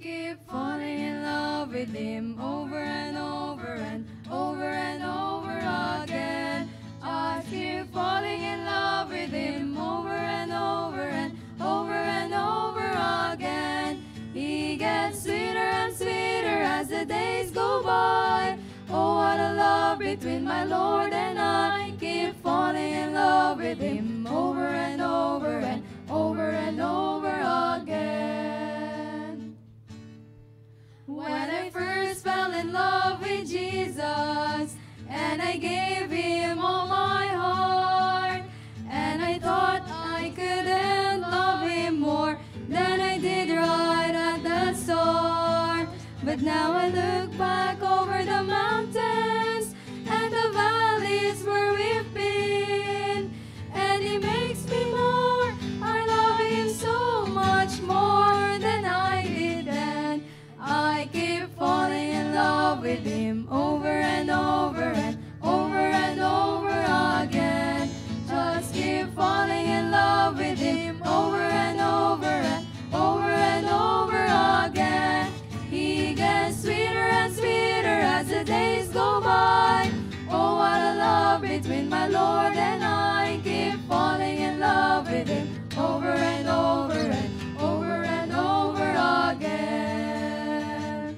keep falling in love with Him over and over and over and over again. I keep falling in love with Him over and over and over and over again. He gets sweeter and sweeter as the days go by. Oh, what a love between my Lord and I. Keep falling in love with Him over and over and over and over again. When I first fell in love with Jesus, and I gave Him all my heart, and I thought I couldn't love Him more than I did right at the start. But now I look back over the mountains and the valleys where we've been, and He makes me more. I love Him so much more than I did then. I keep falling in love with Him over and over and over and over again. Just keep falling in love with Him over and over and over and over again. He gets sweeter and sweeter as the days go by. Oh, what a love between my Lord and I. Keep falling in love with Him over and over and over and over again.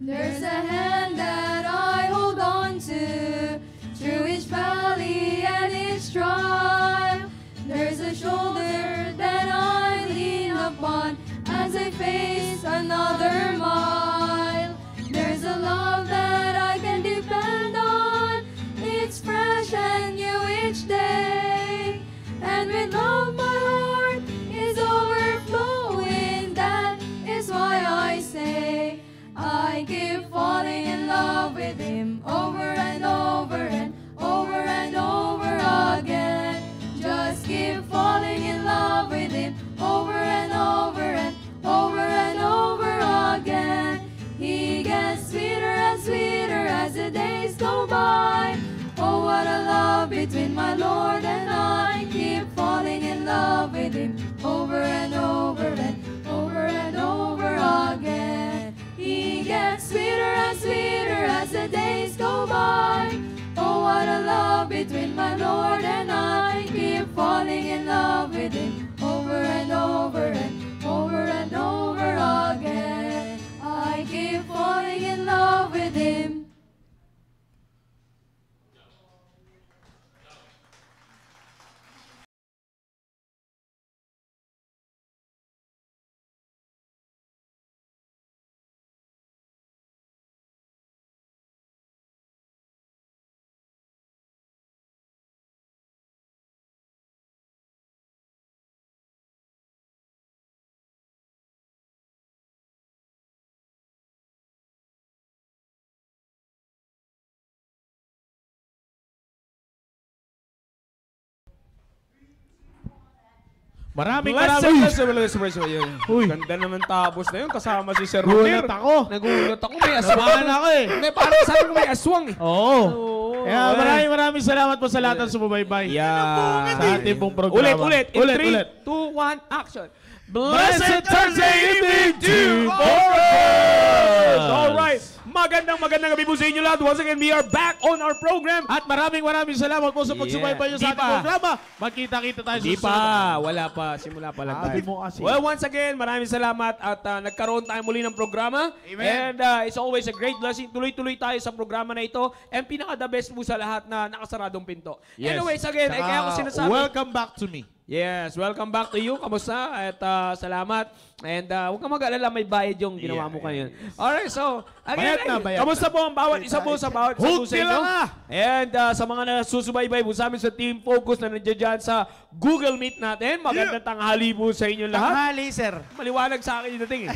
There's a hand that I hold on to through each valley and each trial. There's a shoulder that I lean upon as I face another mile. There's a love that I can depend on. It's fresh and new each day. And with love my heart is overflowing. That is why I say I keep falling in love with Him over and over and over and over again. Just keep falling in love with Him over and over and over and over again. He gets sweeter and sweeter as the days go by. Oh, what a love between my Lord and I. Keep falling in love with Him over and over and over and over again. He gets sweeter and sweeter as the days go by. Oh, what a love between my Lord and I. Keep falling in love with Him over and over and over and over again. I keep falling in love with Him. Maraming Bless Uy. Ganda naman tapos na yun. Kasama si Sir Romero. Gulat ako. Nagulat ako. May aswang. Nabahan ako eh. May parang sabi ko may aswang eh. Oo. Oo. Kaya maraming salamat po sa lahat ng sumubaybay. Yeah. Sa ating pong programa. Ulit. In 3, 2, 1, action. Blessed Thursday evening to Focus! Alright. Magandang gabi po sa inyo lahat. Once again, we are back on our program. At maraming salamat po sa pagsubaybay nyo sa ating programa. Magkita-kita tayo sa Hindi pa. Wala pa. Simula pa lang tayo. mo kasi. Well, once again, maraming salamat at nagkaroon tayo muli ng programa. Amen. And it's always a great blessing. Tuloy-tuloy tayo sa programa na ito. And pinaka-the best po sa lahat na nakasaradong pinto. Yes. Anyways, again, ay kaya ko sinasabi. Welcome back to me. Yes, welcome back to you. Kamusta? At salamat. And huwag kang mag-alala, may bayad yung ginawa mo kanina. Alright, so, again, Bayad na. kamusta po ang bawat isa po sa bawat isa po sa inyo? ah! And sa mga nasusubaybay po sa amin sa Team Focus na nandiyan dyan sa Google Meet natin, magandang tanghali po sa inyo lahat. Tanghali, sir. Maliwanag sa akin yung dating eh.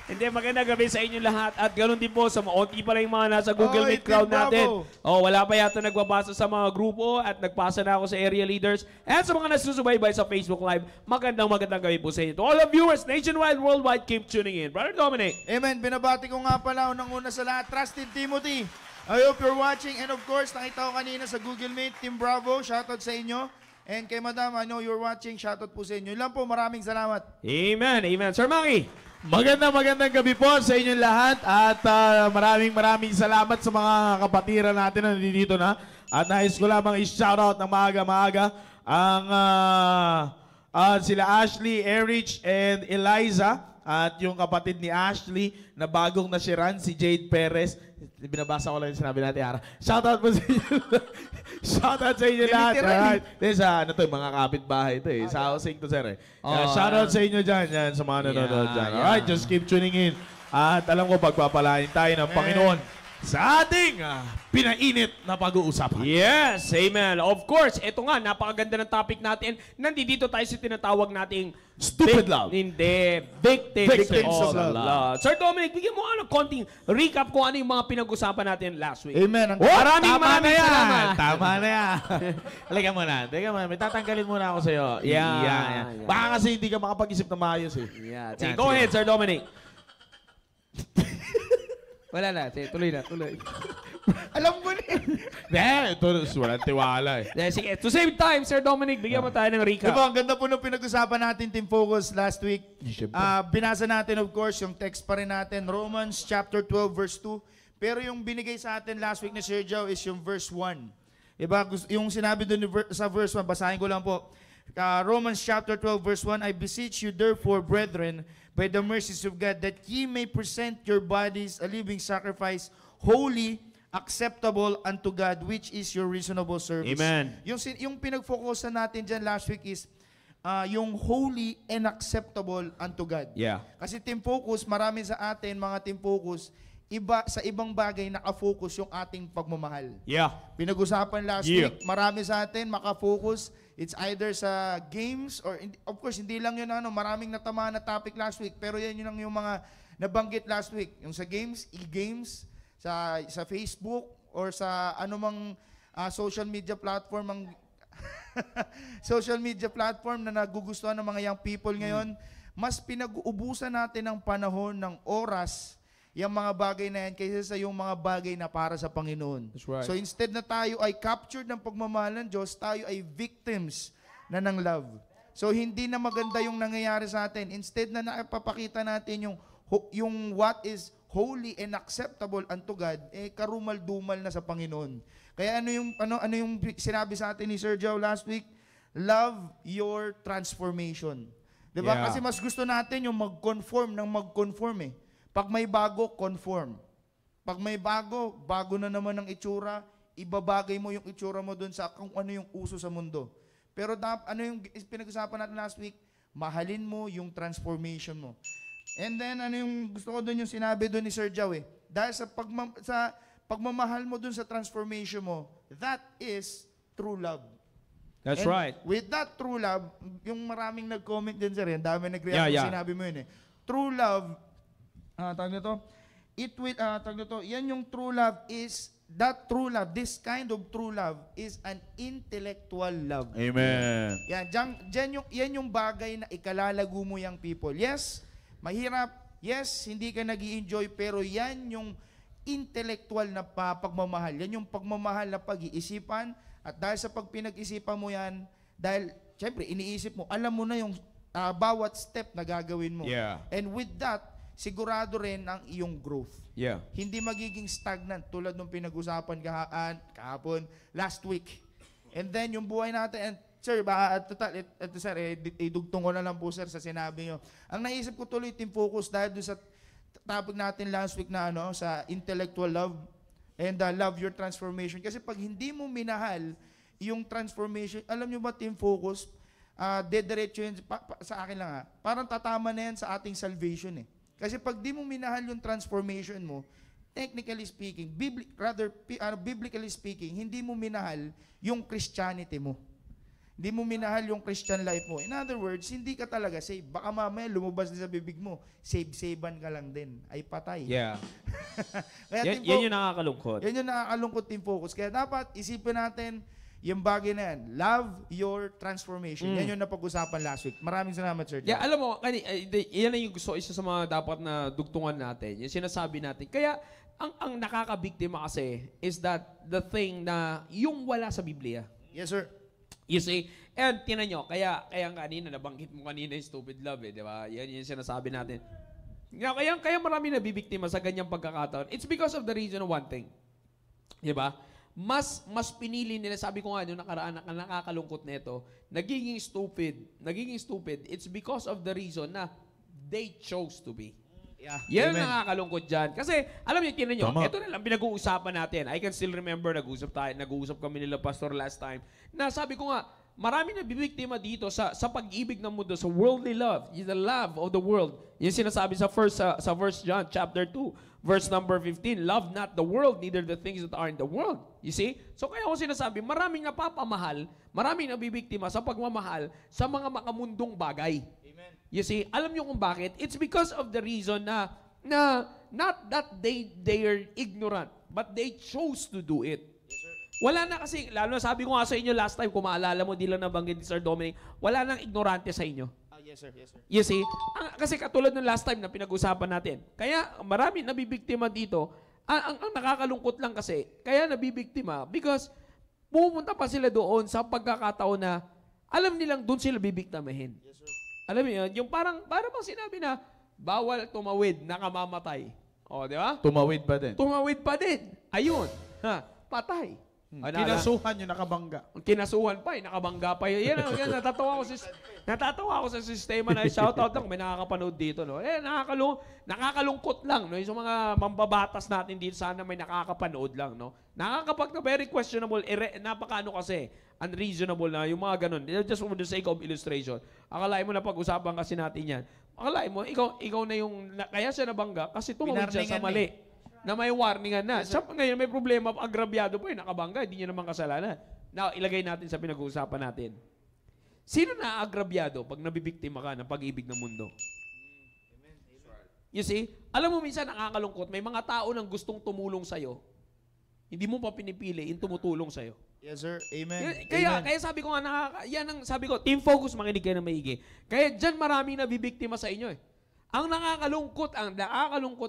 Hindi, magandang gabi sa inyo lahat. At ganoon din po sa maunti pa lang yung mga nasa Google Meet crowd natin. Wala pa yata nagbabasa sa mga grupo at nagpasa na ako sa area leaders. And sa mga nasusubaybay sa Facebook Live, magandang gabi po sa inyo. To all of viewers, nationwide, worldwide, keep tuning in. Brother Dominic. Amen. Binabati ko nga pala unang-una sa lahat. Trusted Timothy. I hope you're watching. And of course, nakita ko kanina sa Google Meet, Team Bravo, shoutout sa inyo. And kay Madam, I know you're watching. Shoutout po sa inyo. Yun lang po, maraming salamat. Amen. Amen. Sir Maki. Magandang gabi po sa inyong lahat at maraming salamat sa mga kapatiran natin na nandito na. At nais ko lamang i-shoutout ng maaga-maaga ang sila Ashley, Erich, and Eliza. At yung kapatid ni Ashley na bagong nasiran, si Jade Perez. Binabasa ko lang yung sinabi natin, Ara. Shoutout po sa inyo. Shoutout sa inyo lahat. Alright. Sa mga kapitbahay ito eh. Sa housing to, sir eh. Shoutout sa inyo dyan, sa mga nanonood dyan. Alright, just keep tuning in. At alam ko, pagpapalain tayo ng Panginoon sa ating pinainit na pag-uusapan. Yes, amen. Of course, ito nga, napakaganda ng topic natin. Nandito tayo sa tinatawag nating Stupid love. Hindi, victims of of love. love. Sir Dominic, bigyan mo konting recap kung ano yung mga pinag-usapan natin last week. Amen. Maraming salamat. salamat. Tama na yan. Halika muna. Teka muna, may tatanggalin muna ako sa'yo. Yeah. Baka kasi hindi ka makapag-isip na maayos eh. Yeah. Sige, go ahead, Sir Dominic. Wala na. Tuloy na. Alam mo na. Ito, walang tiwala eh. Sige, to save time, Sir Dominic, bigyan mo tayo ng recap. Diba, ang ganda po nung pinag-usapan natin, Team Focus, last week. Binasa natin, of course, yung text pa rin natin, Romans chapter 12, verse 2. Pero yung binigay sa atin last week ni Sir Joe is yung verse 1. Diba, yung sinabi doon sa verse 1, basahin ko lang po. Romans chapter 12, verse 1, I beseech you therefore, brethren, by the mercies of God, that ye may present your bodies a living sacrifice, holy, acceptable unto God, which is your reasonable service. Amen. Yung pinag-focusan natin dyan last week is yung holy and acceptable unto God. Yeah. Kasi Team Focus, marami sa atin, mga Team Focus, sa ibang bagay nakafocus yung ating pagmamahal. Yeah. Pinag-usapan last week, marami sa atin makafocus. It's either sa games or, of course, hindi lang yun maraming natamaan na topic last week, pero yan yun lang yung mga nabanggit last week. Yung sa games, e-games, sa Facebook, or sa anumang social media platform, social media platform na nagugustuhan ng mga young people ngayon, mas pinag-uubusan natin ng panahon, ng oras, yung mga bagay na yan kaysa sa yung mga bagay na para sa Panginoon. That's right. So instead na tayo ay captured ng pagmamahal ng Diyos, tayo ay victims na ng love. So hindi na maganda yung nangyayari sa atin. Instead na napapakita natin yung what is holy and acceptable unto God, karumal-dumal na sa Panginoon. Kaya ano yung sinabi sa atin ni Sir Joe last week? Love your transformation. 'Di ba? Yeah. Kasi mas gusto natin yung mag-conform ng mag-conform eh. Pag may bago, conform. Pag may bago, bago na naman ang itsura, ibabagay mo yung itsura mo dun sa kung ano yung uso sa mundo. Pero ano yung pinag-usapan natin last week? Mahalin mo yung transformation mo. And then, ano yung gusto ko dun yung sinabi dun ni Sir Joe eh. Dahil sa pagmamahal mo dun sa transformation mo, that is true love. That's And right. with that true love, yung maraming nag-comment din sir, dami nag-react kung sinabi mo yun eh. True love, yan yung true love is, that true love, this kind of true love is an intellectual love. Amen. Yan yung bagay na ikalalago mo yung people. Yes, mahirap. Yes, hindi ka nag-i-enjoy, pero yan yung intellectual na pagmamahal. Yan yung pagmamahal na pag-iisipan. At dahil sa pagpinag-isipan mo yan, dahil, syempre, iniisip mo, alam mo na yung bawat step na gagawin mo. Yeah. And with that, sigurado rin ang iyong growth. Yeah. Hindi magiging stagnant tulad nung pinag-usapan kahapon, last week. And then, yung buhay natin, and sir, idugtong ko na lang po sir sa sinabi nyo. Ang naisip ko tuloy, Team Focus, dahil doon sa topic natin last week na sa intellectual love and love your transformation. Kasi pag hindi mo minahal yung transformation, alam nyo ba, Team Focus, dediretso yun, sa akin lang parang tatama na yan sa ating salvation eh. Kasi pag di mo minahal yung transformation mo, technically speaking, biblically speaking, hindi mo minahal yung Christianity mo. Hindi mo minahal yung Christian life mo. In other words, hindi ka talaga save. Baka mamaya lumabas din sa bibig mo, save-savean ka lang din. Ay patay. Yeah. Kaya yan yung nakakalungkot. Yan yung nakakalungkot, Team Focus. Kaya dapat isipin natin yung bagay na yan. Love your transformation. Yan yung napag-usapan last week. Maraming salamat, Sir. Yeah, alam mo, yan na yung gusto, isa sa mga dapat na dugtungan natin. Yung sinasabi natin. Kaya, ang nakakabiktima kasi is that the thing na yung wala sa Biblia. Yes, sir. You see? And tinan nyo, kaya kanina, nabanggit mo kanina yung stupid love di ba? Yan yung sinasabi natin. Kaya marami nabibiktima sa ganyang pagkakataon. It's because of the reason of one thing. Diba? Mas pinili nila, sabi ko nga, yung nakaraan, nakakalungkot nito, nagiging stupid, it's because of the reason na they chose to be. Yeah. Yan ang nakakalungkot dyan. Kasi, alam niyo, tinan nyo, Tama. ito na lang pinag-uusapan natin. I can still remember, nag-uusap kami nila Pastor last time, na sabi ko nga, marami na bibiktima dito sa pag-ibig ng mundo, sa worldly love, the love of the world. Yung sinasabi sa 1 John chapter 2, verse number 15, love not the world, neither the things that are in the world. You see? So kaya ako sinasabi, maraming napapamahal, maraming nabibiktima sa pagmamahal sa mga makamundong bagay. Amen. You see? Alam niyo kung bakit? It's because of the reason na not that they are ignorant, but they chose to do it. Wala na kasi, lalo na sabi ko nga sa inyo last time, kung maalala mo, di lang nabanggit ni Sir Dominic, wala nang ignorante sa inyo. Yes, sir. You see? Kasi katulad ng last time na pinag-usapan natin, kaya marami nabibiktima dito. Ang nakakalungkot lang kasi, kaya nabibiktima because pumunta pa sila doon sa pagkakataon na alam nilang doon sila bibiktimahin. Yes, sir. Alam mo yun? Yung parang sinabi na, bawal tumawid, nakamamatay. O, di ba? Tumawid pa din. Tumawid pa din. Ayun. Patay. Kinasuhan yung nakabangga. Kinasuhan pa, nakabangga pa yun. Yan, natatawa ako sa sistema na shoutout lang, may nakakapanood dito. No? Nakakalungkot lang. No? Yung mga mambabatas natin dito, sana may nakakapanood lang. No? Nakakapag na very questionable, napakaano kasi, unreasonable na yung mga ganun. Just for the sake of illustration. Akalain mo na pag-usapan kasi natin yan. Akalain mo, ikaw na yung, kaya siya nabangga kasi tumawid siya sa mali. Na may warningan na. Siya ngayon may problema, agrabyado po nakabangga, hindi niya naman kasalanan. Now, ilagay natin sa pinag-uusapan natin. Sino na agrabyado pag nabibiktima ka ng pag-ibig ng mundo? You see? Alam mo minsan nakakalungkot, may mga tao nang gustong tumulong sa'yo, hindi mo pa pinipili, yung tumutulong sa'yo. Yes, sir. Amen. Kaya sabi ko nga, yan ang sabi ko, team focus, makinig kayo na maigi. Kaya dyan maraming nabibiktima sa inyo eh. Ang nakakalungkot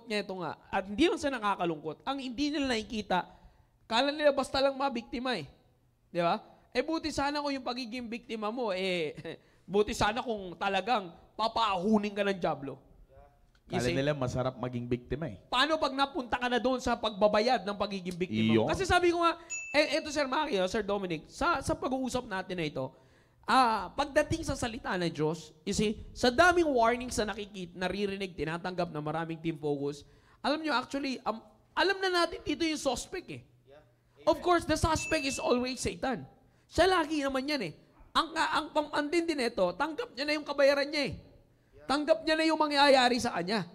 niya ito nga, at hindi lang sa nakakalungkot, ang hindi nila nakikita, kala nila basta lang mabiktima eh. Di ba? Buti sana kung yung pagiging biktima mo, buti sana kung talagang papaahunin ka ng dyablo. Kala nila masarap maging biktima eh. Paano pag napunta ka na doon sa pagbabayad ng pagiging biktima mo? Kasi sabi ko nga, eto Sir Maki, Sir Dominic, sa pag-uusap natin na ito, pagdating sa salita ng Diyos, you see, sa daming warnings na naririnig, tinatanggap na maraming team focus, alam nyo, actually, alam na natin dito yung suspect eh. Of course, the suspect is always Satan. Siya lagi naman yan eh. Ang pamantindi nito, tanggap niya na yung kabayaran niya eh. Tanggap niya na yung mangyayari sa kanya.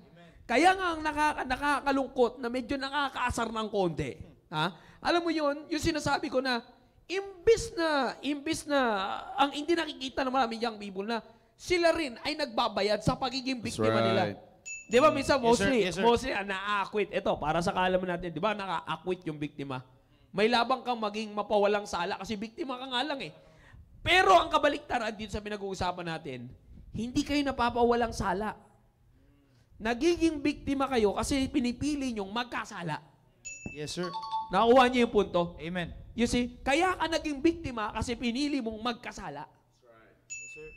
Kaya nga ang nakakalungkot na medyo nakakaasar ng konti. Alam mo yun, yung sinasabi ko na, imbis na ang hindi nakikita ng maraming young people na sila rin ay nagbabayad sa pagiging biktima nila. Di ba, minsan mostly na-acquit. Ito, para sa kaalaman natin, di ba, naka-acquit yung biktima. May labang kang maging mapawalang sala kasi biktima ka nga lang eh. Pero ang kabaliktaran dito sa pinag-uusapan natin, hindi kayo napapawalang sala. Nagiging biktima kayo kasi pinipili nyong magkasala. Yes, sir. Nakuha niyo yung punto? Amen. You see, kaya ka naging biktima kasi pinili mong magkasala. Yes, sir.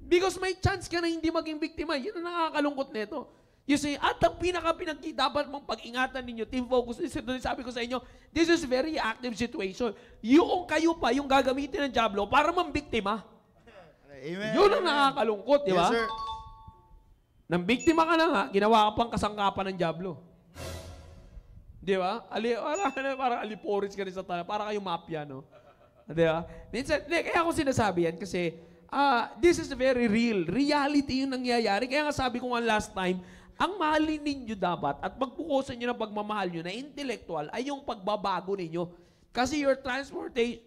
Because may chance ka na hindi maging biktima. Yun ang nakakalungkot nito. You see, at ang dapat mong pag-ingatan ninyo, team focus, sabi ko sa inyo, this is very active situation. Yung kayo pa, yung gagamitin ng dyablo para mambiktima. Amen. Yun ang nakakalungkot, di ba? Yes, sir. Nang biktima ka na nga, ginawa ka pang kasangkapan ng dyablo. Di ba? Parang aliporis ka rin sa tala. Para kayong mafia, no? Di ba? Minsan, kaya ako sinasabi yan kasi this is very real. Reality yung nangyayari. Kaya nga sabi ko nga last time, ang mahalin ninyo dapat at pagpukusan nyo ng pagmamahal nyo na intellectual ay yung pagbabago ninyo. Kasi your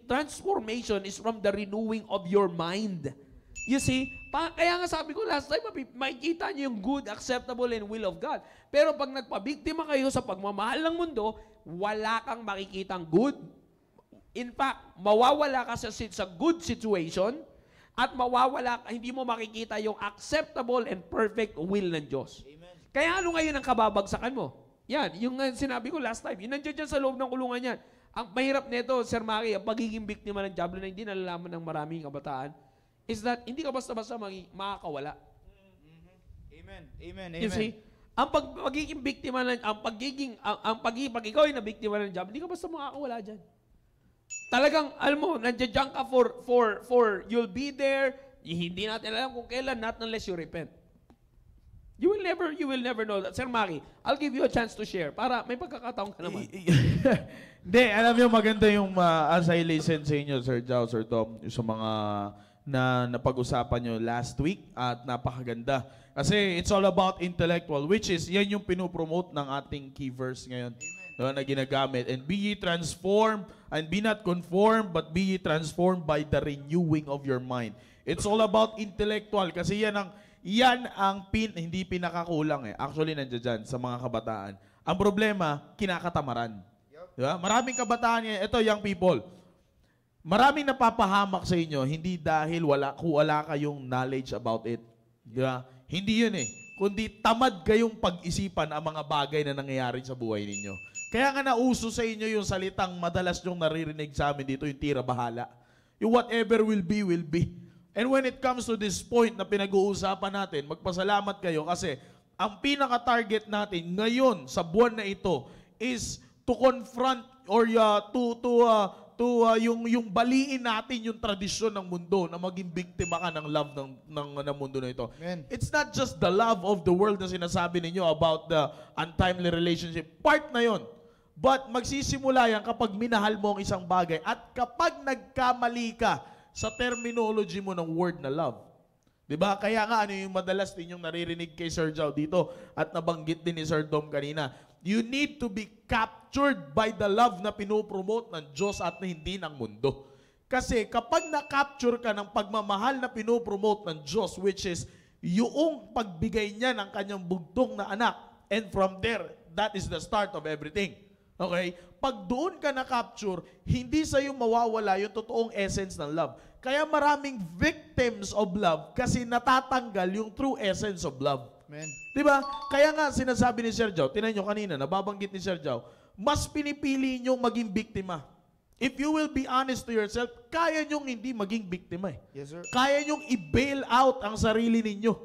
transformation is from the renewing of your mind. You see? Kaya nga sabi ko last time, makikita nyo yung good, acceptable, and will of God. Pero pag nagpabiktima kayo sa pagmamahal ng mundo, wala kang makikitang good. In fact, mawawala ka sa good situation at hindi mo makikita yung acceptable and perfect will ng Diyos. Amen. Kaya ano ngayon ang kababagsakan mo? Yan, yung sinabi ko last time, yun nandiyan dyan sa loob ng kulungan yan. Ang mahirap nito, Sir Maki, ang pagiging biktima ng dyablo na hindi nalalaman ng maraming kabataan, is that hindi ka basta-basta makakawala. Amen. Amen. You Amen. see, Ang pagiging biktima ng pag ikaw ay nabiktima ng job, hindi ka basta makakawala diyan. Talagang alam mo, nandiyan ka for you'll be there. Hindi natin alam kung kailan, not unless you repent. You will never know that. Sir Maki, I'll give you a chance to share para may pagkakataon ka naman. Hindi, alam niyo maganda yung as I listen sa inyo, Sir Jao, Sir Tom, yung sa mga na napag-usapan nyo last week at napakaganda. Kasi it's all about intellectual, which is yan yung pinopromote ng ating key verse ngayon na ginagamit. And be ye transformed, and be not conformed, but be ye transformed by the renewing of your mind. It's all about intellectual kasi yan ang hindi pinakakulang eh. Actually, nandiyan dyan sa mga kabataan. Ang problema, kinakatamaran. Diba? Maraming kabataan ngayon. Ito, young people. Maraming napapahamak sa inyo, hindi dahil wala kayong knowledge about it. Diba? Hindi yun eh. Kundi tamad kayong pag-isipan ang mga bagay na nangyayari sa buhay ninyo. Kaya nga nauso sa inyo yung salitang madalas nyong naririnig sa amin dito, yung tira bahala. Yung whatever will be, will be. And when it comes to this point na pinag-uusapan natin, magpasalamat kayo kasi ang pinaka-target natin ngayon sa buwan na ito is to confront or yung baliin natin yung tradisyon ng mundo na maging biktima ka ng love ng mundo na ito. Amen. It's not just the love of the world na sinasabi ninyo about the untimely relationship. Part na yon. But magsisimula yan kapag minahal mo ang isang bagay at kapag nagkamali ka sa terminology mo ng word na love. Diba? Kaya nga ano yung madalas din yung naririnig kay Sir Jao dito at nabanggit din ni Sir Dom kanina. You need to be captured by the love na pinopromote ng Diyos at hindi ng mundo. Kasi kapag na-capture ka ng pagmamahal na pinopromote ng Diyos, which is yung pagbigay niya ng kanyang bugtong na anak, and from there, that is the start of everything. Okay? Pag doon ka na-capture, hindi sa'yo mawawala yung totoong essence ng love. Kaya maraming victims of love kasi natatanggal yung true essence of love. Amen. Diba? Kaya nga sinasabi ni Sir Jao, tinan nyo kanina, nababanggit ni Sir Jao, mas pinipili nyong maging biktima. If you will be honest to yourself, kaya nyong hindi maging biktima eh. Yes, sir. Kaya nyong i-bail out ang sarili ninyo.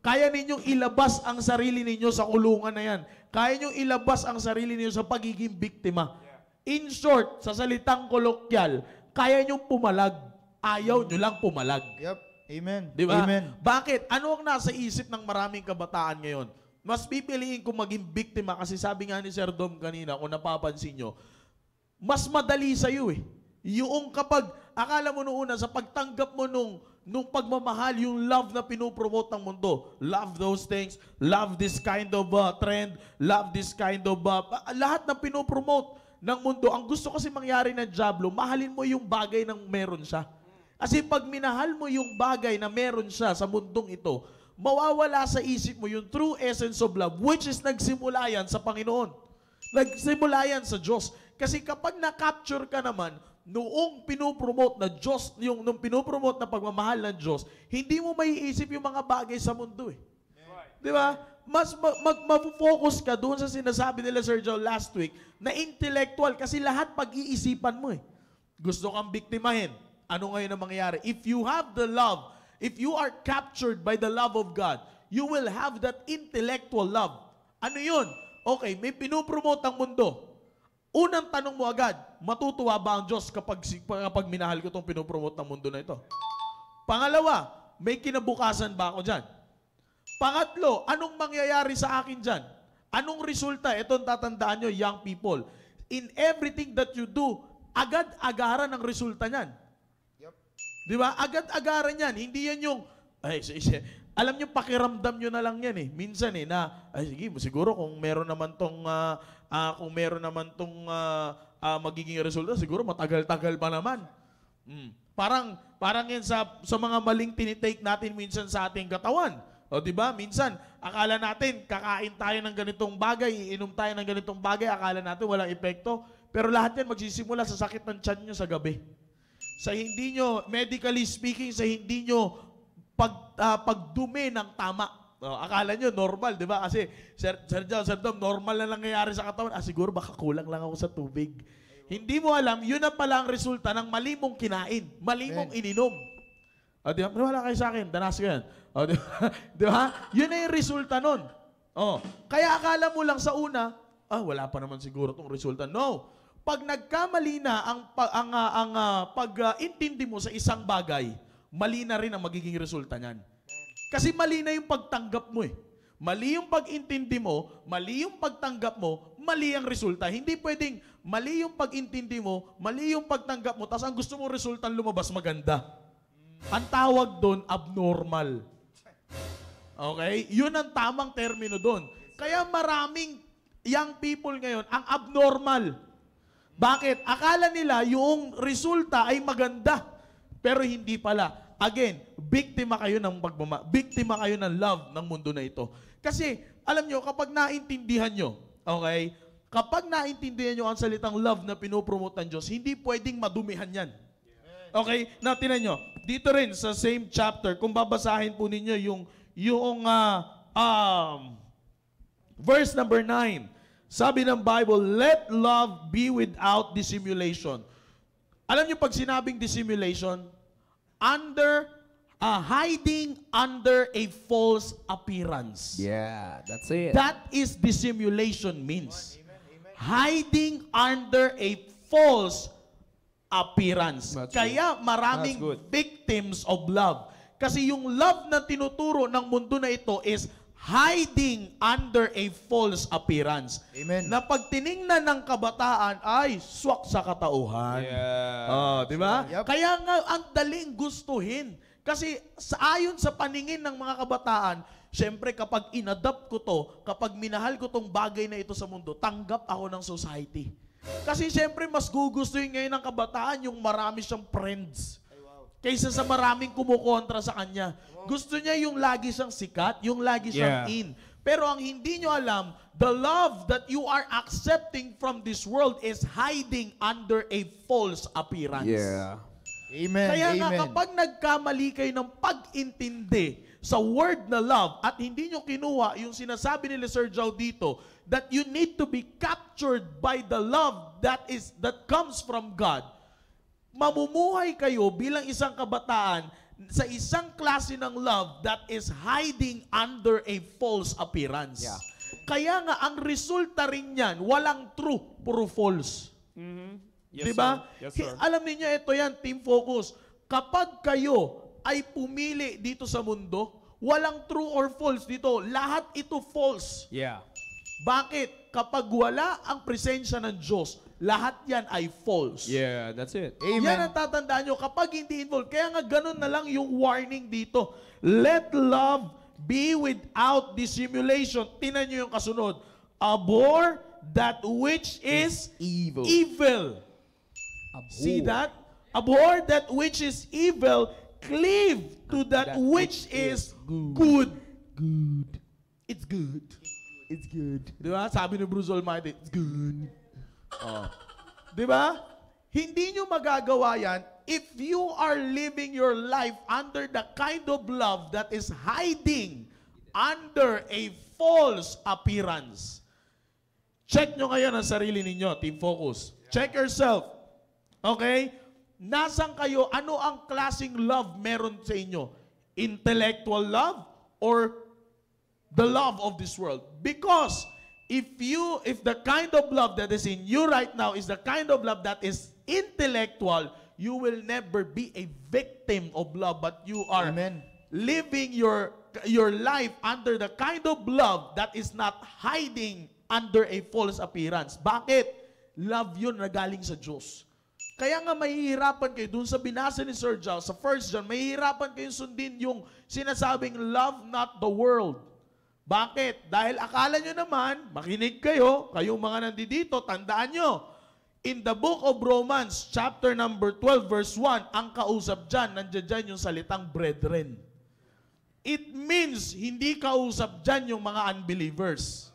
Kaya ninyong ilabas ang sarili ninyo sa kulungan na yan. Kaya nyong ilabas ang sarili ninyo sa pagiging biktima. In short, sa salitang kolokyal, kaya nyong pumalag. Ayaw nyo lang pumalag. Yep. Amen. Di ba? Amen. Bakit? Ano ang nasa isip ng maraming kabataan ngayon? Mas pipiliin kong maging biktima kasi sabi nga ni Sir Dom kanina, kung napapansin nyo, mas madali sa'yo eh. Yung kapag, akala mo noon sa pagtanggap mo nung pagmamahal, yung love na pinopromote ng mundo. Love those things, love this kind of trend, love this kind of, lahat na pinopromote ng mundo. Ang gusto kasi mangyari ng Diablo, mahalin mo yung bagay ng meron siya. Kasi pag minahal mo yung bagay na meron siya sa mundong ito, mawawala sa isip mo yung true essence of love, which is nagsimula yan sa Panginoon. Nagsimula yan sa Diyos. Kasi kapag na-capture ka naman, noong pinopromote na Diyos, nung pinopromote na pagmamahal ng Diyos, hindi mo maiisip yung mga bagay sa mundo eh. Di ba? Mas mag-focus ka doon sa sinasabi nila Sir Joe last week na intellectual kasi lahat pag-iisipan mo eh. Gusto kang biktimahin. Ano ngayon ang mangyayari? If you have the love, if you are captured by the love of God, you will have that intellectual love. Ano yun? Okay, may pinopromote ang mundo. Unang tanong mo agad, matutuwa ba ang Diyos kapag minahal ko itong pinopromote ng mundo na ito? Pangalawa, may kinabukasan ba ako dyan? Pangatlo, anong mangyayari sa akin dyan? Anong resulta? Ito ang tatandaan nyo, young people. In everything that you do, agad-agaran ang resulta niyan. Yep. Di ba? Agad-agaran yan. Hindi yan yung, alam nyo, pakiramdam nyo na lang yan eh. Minsan eh, sige, siguro kung meron naman tong, magiging resulta, siguro matagal-tagal pa naman. Parang yan sa mga maling tinitake natin minsan sa ating katawan. O di ba? Minsan, akala natin, kakain tayo ng ganitong bagay, iinom tayo ng ganitong bagay, akala natin walang epekto. Pero lahat yan magsisimula sa sakit ng tiyan nyo sa gabi. Sa hindi nyo, medically speaking, sa hindi nyo pagdumi ng tama. Akala nyo, normal, di ba? Kasi, Sir Dom, normal na nangyayari sa katawan. Siguro baka kulang lang ako sa tubig. Hindi mo alam, yun na pala ang resulta ng mali mong kinain, mali mong ininom. Di ba? Wala kayo sa akin, danas ko yan. Di ba? Yun na yung resulta nun. Kaya akala mo lang sa una, wala pa naman siguro tong resulta. No. Pag nagkamali na ang pag-intindi mo sa isang bagay, mali na rin ang magiging resulta niyan. Kasi mali na yung pagtanggap mo eh. Mali yung pag-intindi mo, mali yung pagtanggap mo, mali ang resulta. Hindi pwedeng mali yung pag-intindi mo, mali yung pagtanggap mo, tapos ang gusto mo resulta lumabas maganda. Ang tawag doon, abnormal. Okay? Yun ang tamang termino doon. Kaya maraming young people ngayon, ang abnormal. Bakit? Akala nila yung resulta ay maganda, pero hindi pala. Again, biktima kayo ng love ng mundo na ito. Kasi, alam nyo, kapag naintindihan nyo, okay, kapag naintindihan nyo ang salitang love na pinopromote ng Diyos, hindi pwedeng madumihan yan. Okay? Now, tinan nyo, dito rin sa same chapter, kung babasahin po ninyo yung verse number 9, sabi ng Bible, let love be without dissimulation. Alam nyo, pag sinabing dissimulation, hiding under a false appearance. Yeah, that's it. That is dissimulation means. Hiding under a false appearance. That's Kaya maraming That's good. victims of love. Kasi yung love na tinuturo ng mundo na ito is hiding under a false appearance. Amen. Na pag tiningnan ng kabataan ay swak sa katauhan. Yeah. Di ba? Yep. Kaya nga ang daling gustuhin. Kasi ayon sa paningin ng mga kabataan, syempre kapag inadapt ko to, kapag minahal ko tong bagay na ito sa mundo, tanggap ako ng society. Kasi syempre mas gugustuhin ngayon ng kabataan yung marami siyang friends. Kaysa sa maraming kumukontra sa kanya. Gusto niya yung lagi siyang sikat, yung lagi siyang in. Pero ang hindi nyo alam, the love that you are accepting from this world is hiding under a false appearance. Yeah. Amen. Kaya nga Amen. kapag nagkamali kayo ng pag-intindi sa word na love at hindi nyo kinuha yung sinasabi ni Sir Joe dito that you need to be captured by the love that comes from God, mamumuhay kayo bilang isang kabataan sa isang klase ng love that is hiding under a false appearance. Yeah. Kaya nga ang resulta rin yan, walang true, puro false. Yes, Diba? sir. Yes, sir. Alam niyo ito yan, Team Focus. Kapag kayo ay pumili dito sa mundo, walang true or false dito. Lahat ito false. Yeah. Bakit? Kapag wala ang presensya ng Diyos, lahat yan ay false. Yeah, that's it. Amen. Yan ang tatandaan nyo kapag hindi involved. Kaya nga ganun na lang yung warning dito. Let love be without dissimulation. Tinan nyo yung kasunod. Abhor that which is Evil. evil. See that? Abhor that which is evil. Cleave to that which is good. Good. It's good. It's good. Di ba? Sabi ni Bruce Almighty, it's good. Oh. Di ba? Hindi nyo magagawa yan if you are living your life under the kind of love that is hiding under a false appearance. Check nyo ngayon ang sarili ninyo, Team Focus. Check yourself. Okay? Nasaan kayo? Ano ang klaseng love meron sa inyo? Intellectual love or the love of this world? Because if the kind of love that is in you right now is the kind of love that is intellectual, you will never be a victim of love, but you are Amen. living your life under the kind of love that is not hiding under a false appearance. Bakit? Love yun na galing sa Diyos. Kaya nga mahihirapan kayo dun sa binasa ni Sir John, sa 1 John, mahihirapan kayo sundin yung sinasabing love not the world. Bakit? Dahil akala nyo naman, makinig kayo, kayong mga nandito, tandaan nyo, in the book of Romans, chapter number 12, verse 1, ang kausap dyan, nandiyan dyan yung salitang brethren. It means, hindi kausap dyan yung mga unbelievers.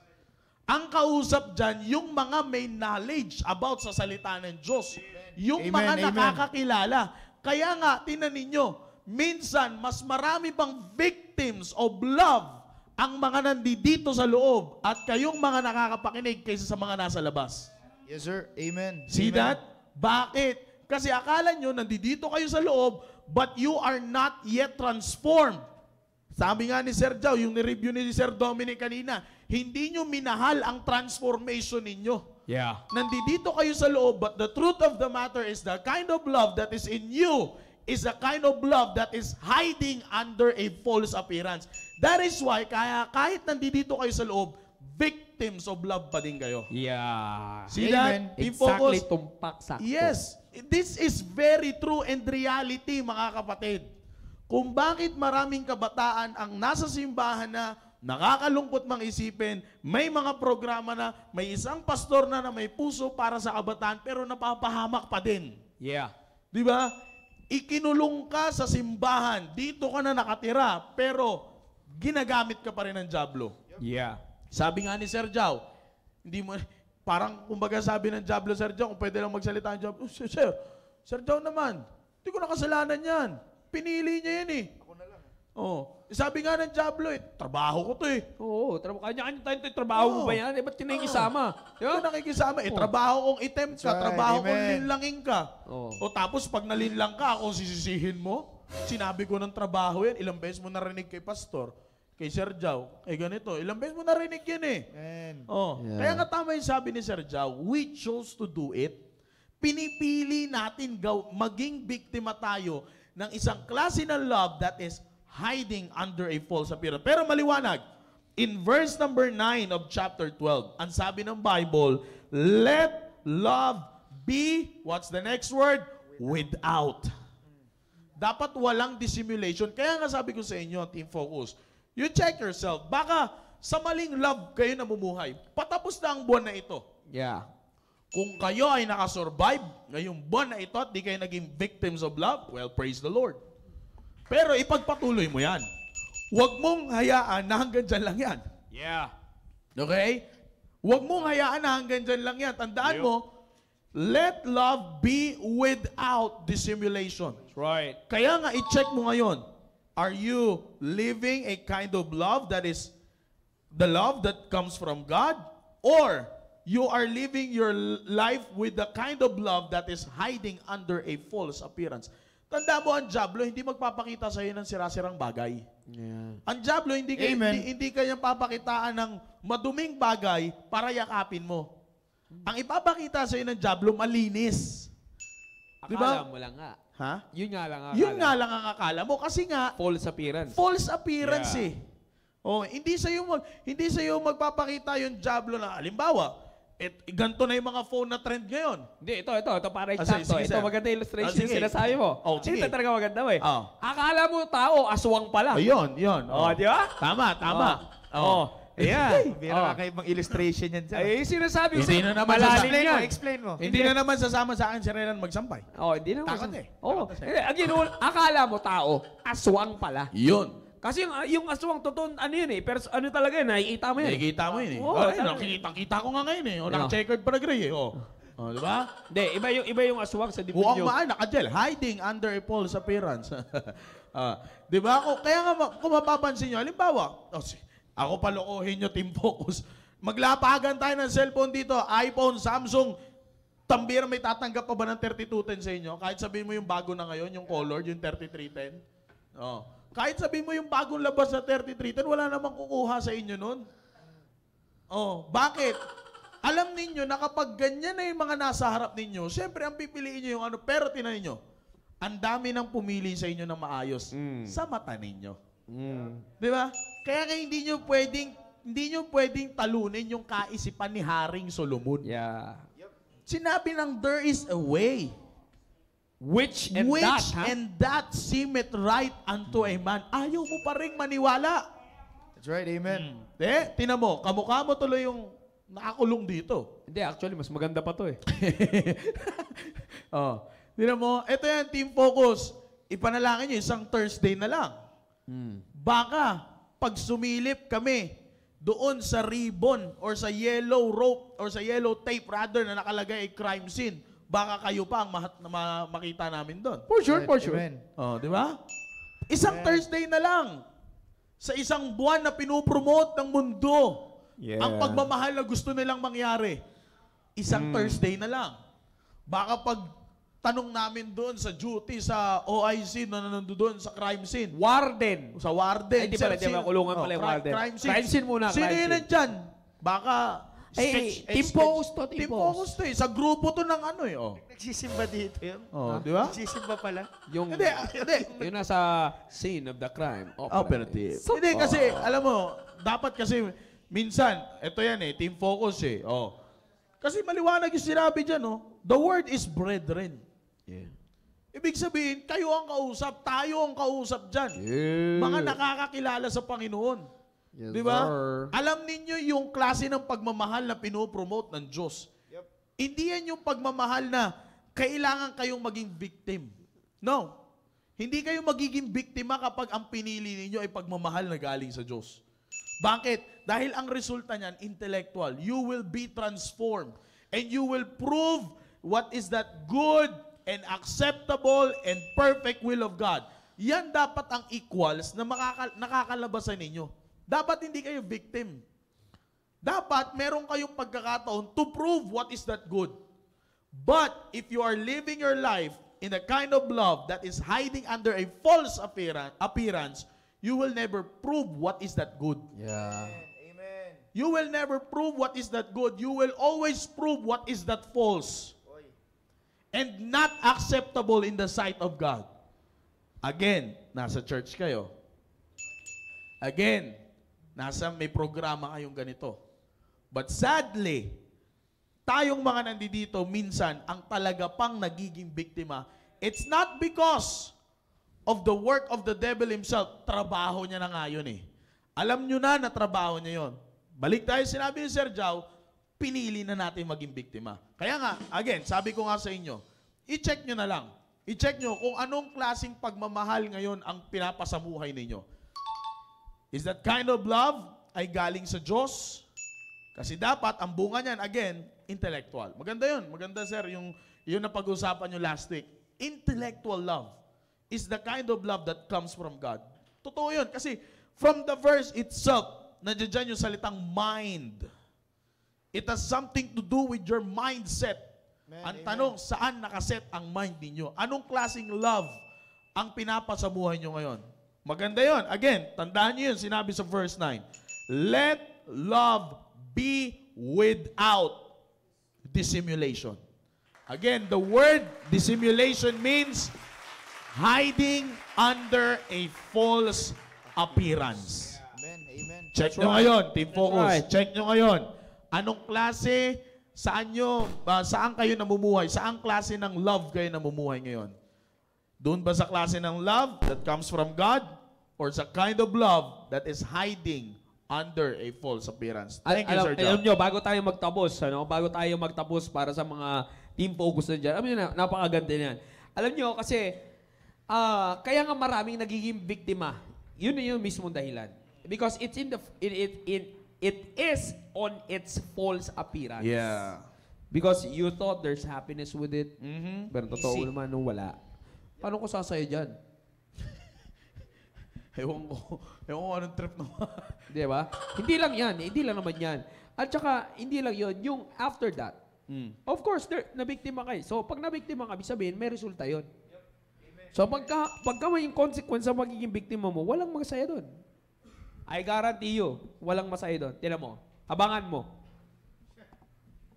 Ang kausap dyan, yung mga may knowledge about sa salita ng Diyos. Yung Amen, mga amen. nakakakilala. Kaya nga, tinan ninyo, minsan, mas marami pang victims of love ang mga nandito sa loob at kayong mga nakakapakinig kaysa sa mga nasa labas. Yes, sir. Amen. See Amen. that? Bakit? Kasi akala nyo, nandito kayo sa loob, but you are not yet transformed Sabi nga ni Sir Jow, yung ni-review ni Sir Dominic kanina, hindi nyo minahal ang transformation ninyo. Yeah. Nandito kayo sa loob, but the truth of the matter is the kind of love that is in you is a kind of love that is hiding under a false appearance. That is why, kahit nandito kayo sa loob, victims of love pa din kayo. Yeah. See Amen. that? Team Exactly, Focus? tumpak sakto. Yes. This is very true and reality, mga kapatid. Kung bakit maraming kabataan ang nasa simbahan na nakakalungkot mang isipin, may mga programa na, may isang pastor na may puso para sa kabataan, pero napapahamak pa din. Yeah. Di ba? Ikinulong ka sa simbahan, dito ka na nakatira, pero ginagamit ka pa rin ng dyablo. Yeah. Sabi nga ni Sir Jow, hindi mo, parang kumbaga sabi ng dyablo, Sir Jow, kung pwede lang magsalita ng dyablo, Sir Jow naman, hindi ko nakasalanan yan. Pinili niya yan eh. Ako na lang. Oh. Sabi nga ng dyablo trabaho ko to eh. Oo, kanya-kanya tayo ito. Trabaho mo ba yan? Eh, ba't kinakisama? Diba? Nakikisama. Trabaho kong item ka, Right, trabaho kong amen. linlangin ka. Oo. O tapos pag nalinlang ka, ako sisisihin mo. Sinabi ko ng trabaho yan. Ilang beses mo narinig kay pastor, kay Sir Jow, kay ganito. Ilang beses mo narinig yan eh. Amen. Oh. Kaya nga tama yung sabi ni Sir Jow, we chose to do it. Pinipili natin maging biktima tayo ng isang klase ng love that is hiding under a false appearance. Pero maliwanag, in verse number 9 of chapter 12, ang sabi ng Bible, let love be, what's the next word? Without. Dapat walang dissimulation. Kaya nga sabi ko sa inyo, Team Focus, you check yourself. Baka sa maling love kayo namumuhay. Patapos na ang buwan na ito. Yeah. Kung kayo ay nakasurvive ngayong buwan na ito at di kayo naging victims of love, well, praise the Lord. Pero ipagpatuloy mo yan. Huwag mong hayaan na hanggang dyan lang yan. Yeah. Okay? Huwag mong hayaan na hanggang dyan lang yan. Tandaan mo, let love be without dissimulation. That's right. Kaya nga, i-check mo ngayon, are you living a kind of love that is the love that comes from God? Or you are living your life with the kind of love that is hiding under a false appearance? Tanda mo, ang dyablo, hindi magpapakita sa iyo ng sirasirang bagay. Yeah. Ang dyablo, Amen. hindi kanya papakitaan ng maduming bagay para yakapin mo. Ang ipapakita sa iyo ng dyablo, malinis. Akala Diba? mo lang nga. Ha? Yun nga lang akala. Yun nga lang ang akala mo kasi nga, False appearance. false appearance Yeah. Oh, hindi sa iyo magpapakita yung dyablo na halimbawa, ganito na yung mga phone na trend ngayon. Hindi, ito para sige, eksakto. sige, Ito sir. maganda illustration Sige. yung sinasabi mo. Oh, sige. Ito talaga maganda eh. Oh. Akala mo tao, aswang pala. Ayun. Oh, di ba? Tama. Oh. Ayan. Bira ka ibang illustration yan dyan. Ay, sinasabi Hindi sa na naman malalim sasabihin yan. Explain mo. Hindi na naman sasama sa akin si Renan magsampay. Oh, hindi naman. Takot eh. Oh. Takot Again, akala mo tao, aswang pala. Yun. Kasi yung aswang totoo, ano yun eh. Pero ano talaga yun, nakikita mo yun. Nakikita mo yun eh. Oo, Oh, talaga. nakikita ko nga ngayon eh. Ano? Naka-checkered pa na gray eh. Oh, di ba? Hindi, iba yung aswang sa Huwag demonyo. naka-gel. Hiding under a false appearance. Di ba? Kaya nga, kung mapapansin nyo, halimbawa, ako palokohin nyo, Team Focus. Maglapagan tayo ng cellphone dito, iPhone, Samsung, tambira may tatanggap pa ba ng 3210 sa inyo? Kahit sabihin mo yung bago na ngayon, yung colored, yung 3310. Oh. Kahit sabihin mo yung bagong labas na 3310, wala namang kukuha sa inyo nun. Oh, bakit? Alam ninyo na kapag ganyan na yung mga nasa harap ninyo, siyempre ang pipiliin nyo yung ano, pero tinan ninyo, ang dami nang pumili sa inyo ng maayos sa mata ninyo. Di ba? Kaya nga hindi nyo pwedeng talunin yung kaisipan ni Haring Solomon. Yeah. Sinabi ng there is a way Which and which that, ha? and that seemeth right unto a man. Ayaw mo pa rin maniwala. That's right, amen. Tinan mo, kamukha mo tuloy yung nakakulong dito. Hindi, actually, mas maganda pa to eh. Tinan mo, ito yan, Team Focus. Ipanalangin nyo, isang Thursday na lang. Baka, pag sumilip kami doon sa ribbon or sa yellow rope or sa yellow tape rather na nakalagay ay crime scene, baka kayo pa ang makita namin doon. For sure, for sure. Amen. Di ba? Isang Thursday na lang. Sa isang buwan na pinupromote ng mundo ang pagmamahal na gusto nilang mangyari. Isang Thursday na lang. Baka pag tanong namin doon sa duty, sa OIC, na nandoon sa crime scene. Warden. Sa warden. Ay, di pala, di ba? Kulungan pala yung warden. Crime scene. Crime scene muna, Sino crime yun scene. nandyan? Baka Team Focus to, Team Team Focus. Focus to eh. Sa grupo to ng ano eh. Oh, Nagsisimba dito yun. di ba? Nagsisimba pala. Yung, Hindi. yung nasa scene of the crime. Operative. Hindi kasi, alam mo, dapat kasi, minsan, ito yan eh, Team Focus eh. Oh. Kasi maliwanag yung sinabi dyan, oh. The word is brethren. Yeah. Ibig sabihin, kayo ang kausap, tayo ang kausap dyan. Yeah. Mga nakakakilala sa Panginoon. Yes, Di ba? sir. Alam ninyo yung klase ng pagmamahal na pinopromote ng Diyos. Hindi yan yung pagmamahal na kailangan kayong maging victim. No. Hindi kayo magiging biktima kapag ang pinili ninyo ay pagmamahal na galing sa Diyos. Bakit? Dahil ang resulta niyan, intellectual. You will be transformed. And you will prove what is that good and acceptable and perfect will of God. Yan dapat ang equals na nakakalabasan ninyo. Dapat hindi kayo victim. Dapat meron kayong pagkakataon to prove what is that good. But if you are living your life in a kind of love that is hiding under a false appearance, you will never prove what is that good. Yeah. Amen. You will never prove what is that good. You will always prove what is that false. And not acceptable in the sight of God. Again, nasa church kayo. Again, nasa may programa kayong ganito. But sadly, tayong mga nandito, minsan, ang talaga pang nagiging biktima, it's not because of the work of the devil himself. Trabaho niya na nga yun eh. Alam nyo na trabaho niya yun. Balik tayo, sinabi ni Sir Jao, pinili na natin maging biktima. Kaya nga, again, sabi ko nga sa inyo, i-check nyo na lang. I-check nyo kung anong klaseng pagmamahal ngayon ang pinapasamuhay ninyo. Is that kind of love ay galing sa Diyos? Kasi dapat, ang bunga niyan, again, intellectual. Maganda yun. Maganda, sir, yung na pag-usapan nyo last week. Intellectual love is the kind of love that comes from God. Totoo yun. Kasi from the verse itself, nandiyan yung salitang mind. It has something to do with your mindset. Ang tanong, saan nakaset ang mind ninyo? Anong klaseng love ang pinapasabuhay nyo ngayon? Maganda yon. Again, tandaan nyo yun, sinabi sa verse 9. Let love be without dissimulation. Again, the word dissimulation means hiding under a false appearance. Amen. Amen. Check nyo ngayon, Team Focus. right. Check nyo ngayon. Anong klase, saan kayo namumuhay? Saan klase ng love kayo namumuhay ngayon? Doon ba sa klase ng love that comes from God? Or sa kind of love that is hiding under a false appearance? Thank you, Sir Alam John. nyo, bago tayo magtapos, bago tayo magtapos para sa mga team focus na dyan, alam nyo na, napakaganda niyan. Alam nyo, kasi, kaya nga maraming nagiging biktima. Yun na yung mismong dahilan. Because it's it is on its false appearance. Yeah. Because you thought there's happiness with it. Mhm. Pero totoo naman nung wala. Paano ko sasaya dyan? Ewan ko anong trip naman. Di ba? Hindi lang yan. Hindi lang naman yan. At saka, hindi lang yun. Yung after that, of course, nabiktima kayo. So, pag nabiktima ka, sabihin, may resulta yun. So, pagka may consequence sa magiging biktima mo, walang masaya doon. I guarantee you, walang masaya doon. Tignan mo. Abangan mo.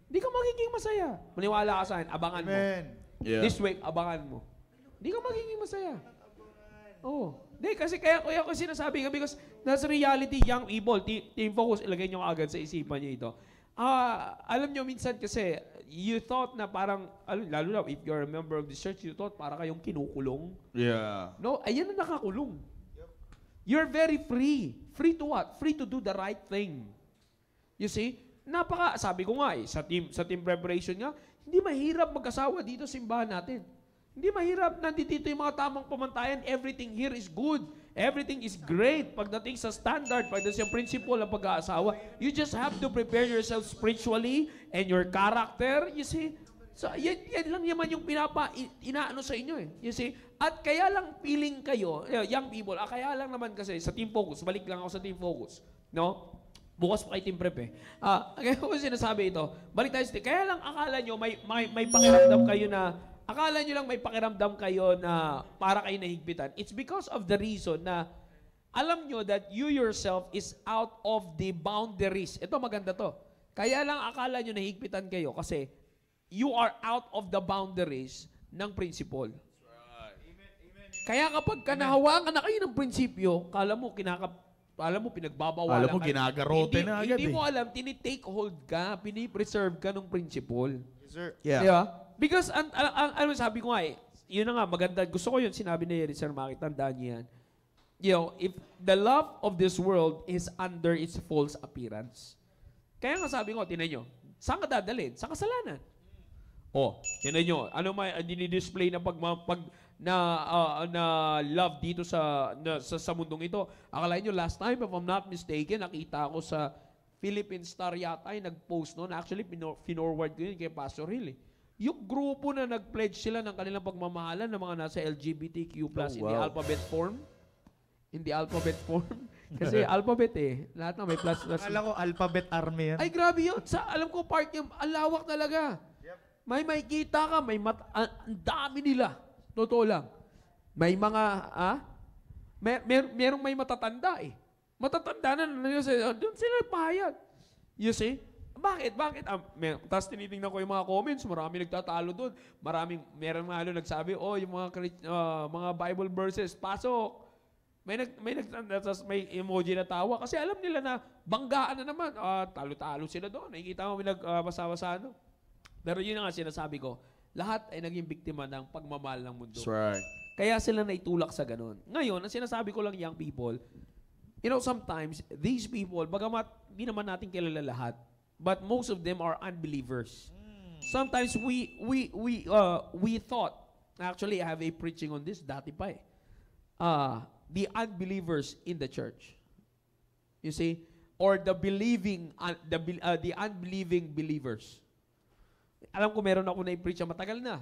Hindi ka magiging masaya. Maniwala ka sa akin, abangan mo. Amen. Yeah. This week, abangan mo. Hindi ka magiging masaya. Oo. Hindi, kasi kaya ko sinasabi ka because that's reality, young people, team focus, ilagay nyo agad sa isipan nyo ito. Alam nyo, minsan kasi, you thought na parang, lalo na, if you're a member of the church, you thought para kayong kinukulong. Yeah. No, ayan na nakakulong. You're very free. Free to what? Free to do the right thing. You see? Sabi ko nga sa team preparation nga, hindi mahirap mag-asawa dito sa simbahan natin. Hindi mahirap, nandito yung mga tamang pamantayan, everything here is good. Everything is great. Pagdating sa standard, pagdating sa principle ng pag-aasawa, you just have to prepare yourself spiritually and your character, you see? So, yan lang naman yung inaano sa inyo eh. You see? At kaya lang feeling kayo, young people, kaya lang naman kasi sa team focus, balik lang ako sa team focus, no? Bukas pa kay team prep eh. Kaya ko sinasabi ito, balik tayo sa kaya lang akala nyo may pakiramdam kayo na akala nyo lang may pakiramdam kayo na para kayo nahigpitan. It's because of the reason na alam nyo that you yourself is out of the boundaries. Ito, maganda to. Kaya lang akala nyo nahigpitan kayo kasi you are out of the boundaries ng principle. Kaya kapag nahawakan na kayo ng prinsipyo, kala mo pinagbabawalan Alam mo, ginagarote na agad Hindi mo alam, tinitake hold ka, pinipreserve ka ng principle. Yes, sir. Yeah. Di ba? Because, ano sabi ko nga yun na nga, maganda. Gusto ko yun, sinabi ni Sir Maki, tandaan niyo yan. You know, if the love of this world is under its false appearance. Kaya nga sabi ko, tinan nyo, saan ka dadalhin? Sa kasalanan. Tinan nyo, ano may dinidisplay na na love dito sa mundong ito. Akalain nyo, last time, if I'm not mistaken, nakita ko sa Philippine Star yata ay nag-post noon. Actually, finorward ko yun kay Pastor Hill. Yung grupo na nag-pledge sila ng kanilang pagmamahalan ng mga nasa LGBTQ+ in the alphabet form. In the alphabet form. Kasi alphabet lahat na may plus. Akala ko alphabet army yan. Ay, grabe yun. Alam ko, part yung alawak talaga. Yep. May makikita ka, ang dami nila. Totoo lang. May mga, merong may matatanda Matatanda na doon sila nagpahayag. You see? Bakit? Tapos tinitingnan ko yung mga comments, marami nagtatalo doon. Meron mga nagsabi, yung mga Bible verses, pasok. May emoji na tawa. Kasi alam nila na banggaan na naman. Talo-talo sila doon. Nakikita mo basa-basa. Pero yun na nga sinasabi ko, lahat ay naging biktima ng pagmamahal ng mundo. That's right. Kaya sila naitulak sa ganun. Ngayon, ang sinasabi ko lang young people, sometimes these people, bagamat hindi naman natin kilala lahat, but most of them are unbelievers. Sometimes we thought, actually I have a preaching on this, dati pa the unbelievers in the church. You see? Or the unbelieving believers. Alam ko meron ako na-preach matagal na.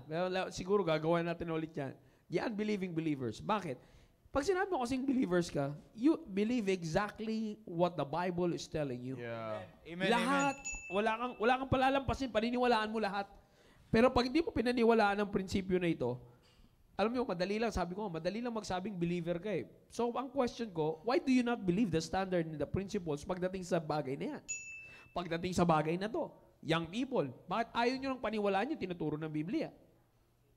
Siguro gagawa natin ulit yan. The unbelieving believers. Bakit? Pag sinabi mo kasing believers ka, you believe exactly what the Bible is telling you. Yeah. Amen, Lahat. Wala kang palalampasin. Paniniwalaan mo lahat. Pero pag hindi mo pinaniwalaan ang prinsipyo na ito, alam mo, madali lang magsabing believer ka So, ang question ko, why do you not believe the standard and the principles pagdating sa bagay na yan? Pagdating sa bagay na to, young people, bakit ayaw nyo lang paniwalaan yung tinuturo ng Biblia?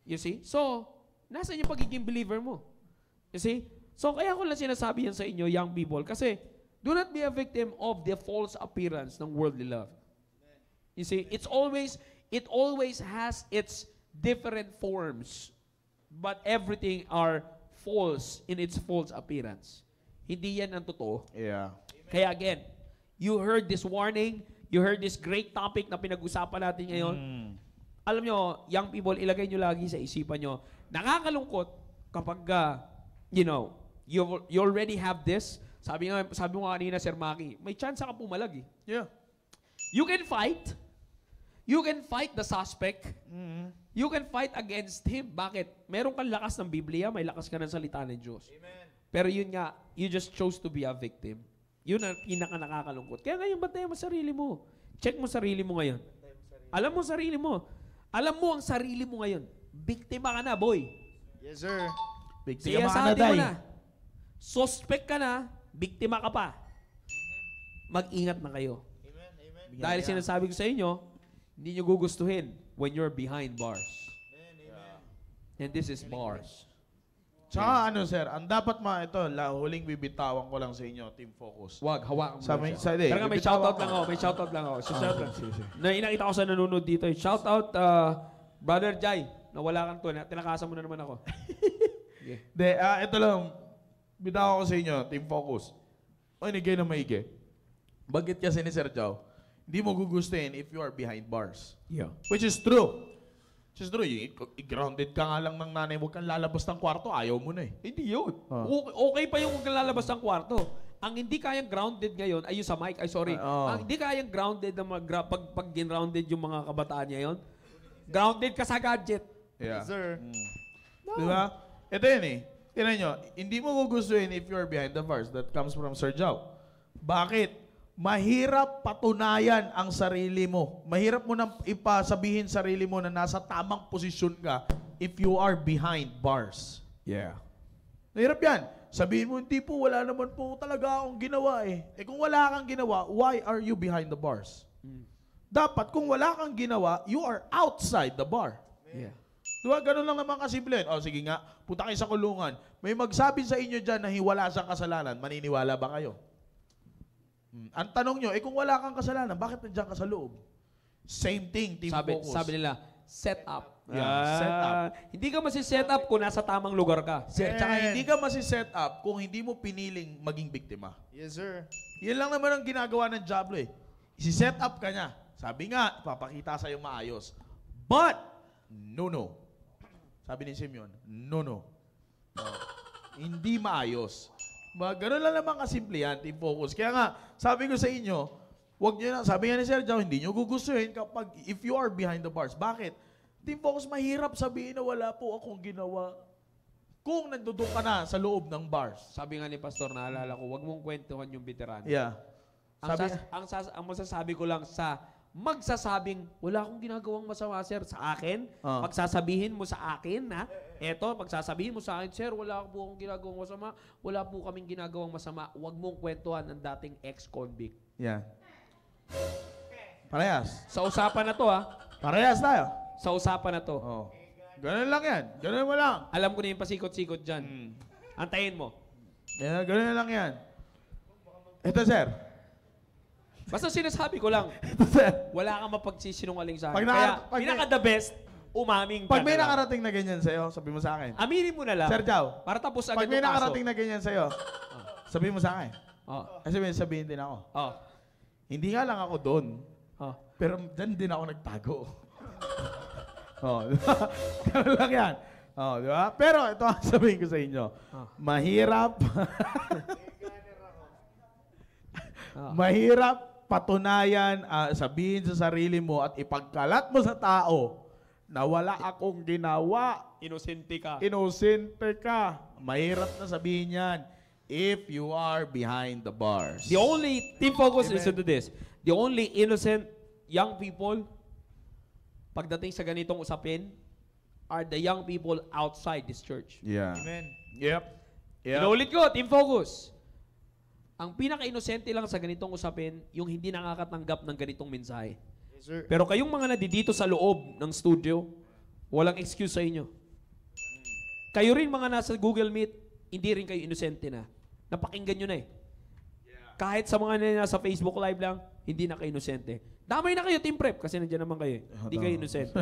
You see? So, nasa yung pagiging believer mo? You see? So, kaya ko lang sinasabi yan sa inyo, young people, kasi do not be a victim of the false appearance ng worldly love. You see? It always has its different forms. But everything are false in its false appearance. Hindi yan ang totoo. Yeah. Kaya again, you heard this warning, you heard this great topic na pinag-usapan natin ngayon. Alam nyo, young people, ilagay nyo lagi sa isipan nyo, nakakalungkot kapag, you already have this. Sabi mo kanina, Sir Maki, may chance ka pumalag Yeah. You can fight. You can fight the suspect. You can fight against him. Bakit? Meron kang lakas ng Biblia, may lakas ka ng salita ng Diyos. Amen. Pero yun nga, you just chose to be a victim. Yun ang pinaka-nakakalungkot. Kaya ngayon, bantayan mo sarili mo. Check mo sarili mo ngayon. Alam mo sarili mo. Alam mo ang sarili mo ngayon. Biktima ka na, boy. Yes, sir. Biktima ka na, Siya mo day. na. Suspect ka na, biktima ka pa. Mag-ingat na kayo. Dahil sinasabi ko sa inyo, hindi nyo gugustuhin when you're behind bars. And this is bars. Tsaka sir, ang dapat huling bibitawan ko lang sa inyo, Team Focus. Wag, hawakan mo lang siya. Pero Pero nga, may shoutout lang ako. Nakita ko sa nanonood dito. Shoutout, Brother Jai. Nawala kang to. Tinakasan mo na naman ako. Ito lang. Bitawan ko sa inyo, Team Focus. Inigay na maigi. Bagit kasi ni Sir Jow, hindi mo gugustuhin if you are behind bars. Yeah. Which is true. I-grounded ka nga lang ng nanay, huwag kang lalabas ng kwarto, ayaw mo na Hindi yun. Okay pa yung huwag kang lalabas ng kwarto. Ang hindi kayang grounded ngayon, ay yung sa mic, ang hindi kayang grounded pag grounded yung mga kabataan niya yun, grounded ka sa gadget. Yeah. Yes, sir. No. Diba? Ito yun Tignan nyo, hindi mo gugustuhin if you are behind the bars. That comes from Sir Jow. Bakit? Mahirap patunayan ang sarili mo. Mahirap mo nang ipasabihin sarili mo na nasa tamang posisyon ka if you are behind bars? Yeah. Nahirap yan. Sabihin mo, hindi po, wala naman po talaga akong ginawa eh. Eh kung wala kang ginawa, why are you behind the bars? Dapat kung wala kang ginawa, you are outside the bar. Yeah. Diba? Ganun lang naman kasimple. O sige nga, punta kayo sa kulungan. May magsabi sa inyo dyan na wala siyang kasalanan, maniniwala ba kayo? Ang tanong nyo, kung wala kang kasalanan, bakit nandiyan ka sa loob? Same thing, team focus. Sabi nila, set up. Yeah, set up. Hindi ka masi-set up kung nasa tamang lugar ka. Tsaka hindi ka masi-set up kung hindi mo piniling maging biktima. Yes, sir. Yan lang naman ang ginagawa ng Diablo eh. Isi-set up ka niya. Sabi nga, papakita sa'yo maayos. But, no. Sabi ni Simeon, no. Hindi maayos. Ganun lang naman kasimple yan, team focus. Kaya nga, sabi ko sa inyo, wag nyo na, sabi nga ni Sir Joe, hindi nyo gugustuhin kapag if you are behind the bars. Bakit? Team focus, mahirap sabihin na wala po akong ginawa. Kung nandudong ka na sa loob ng bars. Sabi nga ni Pastor, naalala ko, wag mong kwentuhan yung veterano. Yeah. Ang masasabi ko lang sa magsasabing, wala akong ginagawang masama, sir, sa akin. Pagsasabihin mo sa akin, ha? Eto, pagsasabihin mo sa akin, sir, wala po akong ginagawang masama. Wala po kaming ginagawang masama. Huwag mong kwentuhan ng dating ex-convict. Yeah. Parehas. Sa usapan na to, ha? Parehas tayo. Sa usapan na to. Oh. Ganun lang yan. Ganun mo lang. Alam ko na yung pasikot-sikot dyan. Antayin mo. Yeah, ganun lang yan. Ito, sir. Basta sinasabi ko lang, Ito, sir. wala kang mapagsisinungaling sa akin. Pag Kaya, pag- pinaka-the best, umaming Pag ka may na lang. nakarating na ganyan sa'yo, sabi mo sa akin. Aminin mo na lang. Sir Jao, Para tapos agad pag may yung kaso. nakarating na ganyan sa'yo, sabi mo sa akin. Oh. Kasi may sabihin din ako. Oh. Hindi nga lang ako doon, Oh. pero dyan din ako nagtago. Di ba? Ganun lang yan. Di ba? Pero ito ang sabihin ko sa inyo. Mahirap. Mahirap patunayan, sabihin sa sarili mo at ipagkalat mo sa tao na wala akong ginawa. Inosente ka. Inosente ka. Mahirap na sabihin yan if you are behind the bars. The only, team focus, listen to this. The only innocent young people, pagdating sa ganitong usapin, are the young people outside this church. Yeah. Amen. Yep. Inulit ko, team focus. Ang pinaka-inosente lang sa ganitong usapin, yung hindi nakakatanggap ng ganitong mensahe. Yes, sir. Pero kayong mga nandito sa loob ng studio, walang excuse sa inyo. Kayo rin mga nasa Google Meet, hindi rin kayo inosente na. Napakinggan nyo na eh. Kahit sa mga nasa Facebook Live lang, hindi na kayo inosente. Damay na kayo, Team Prep, kasi nandiyan naman kayo. Hindi kayo inosente.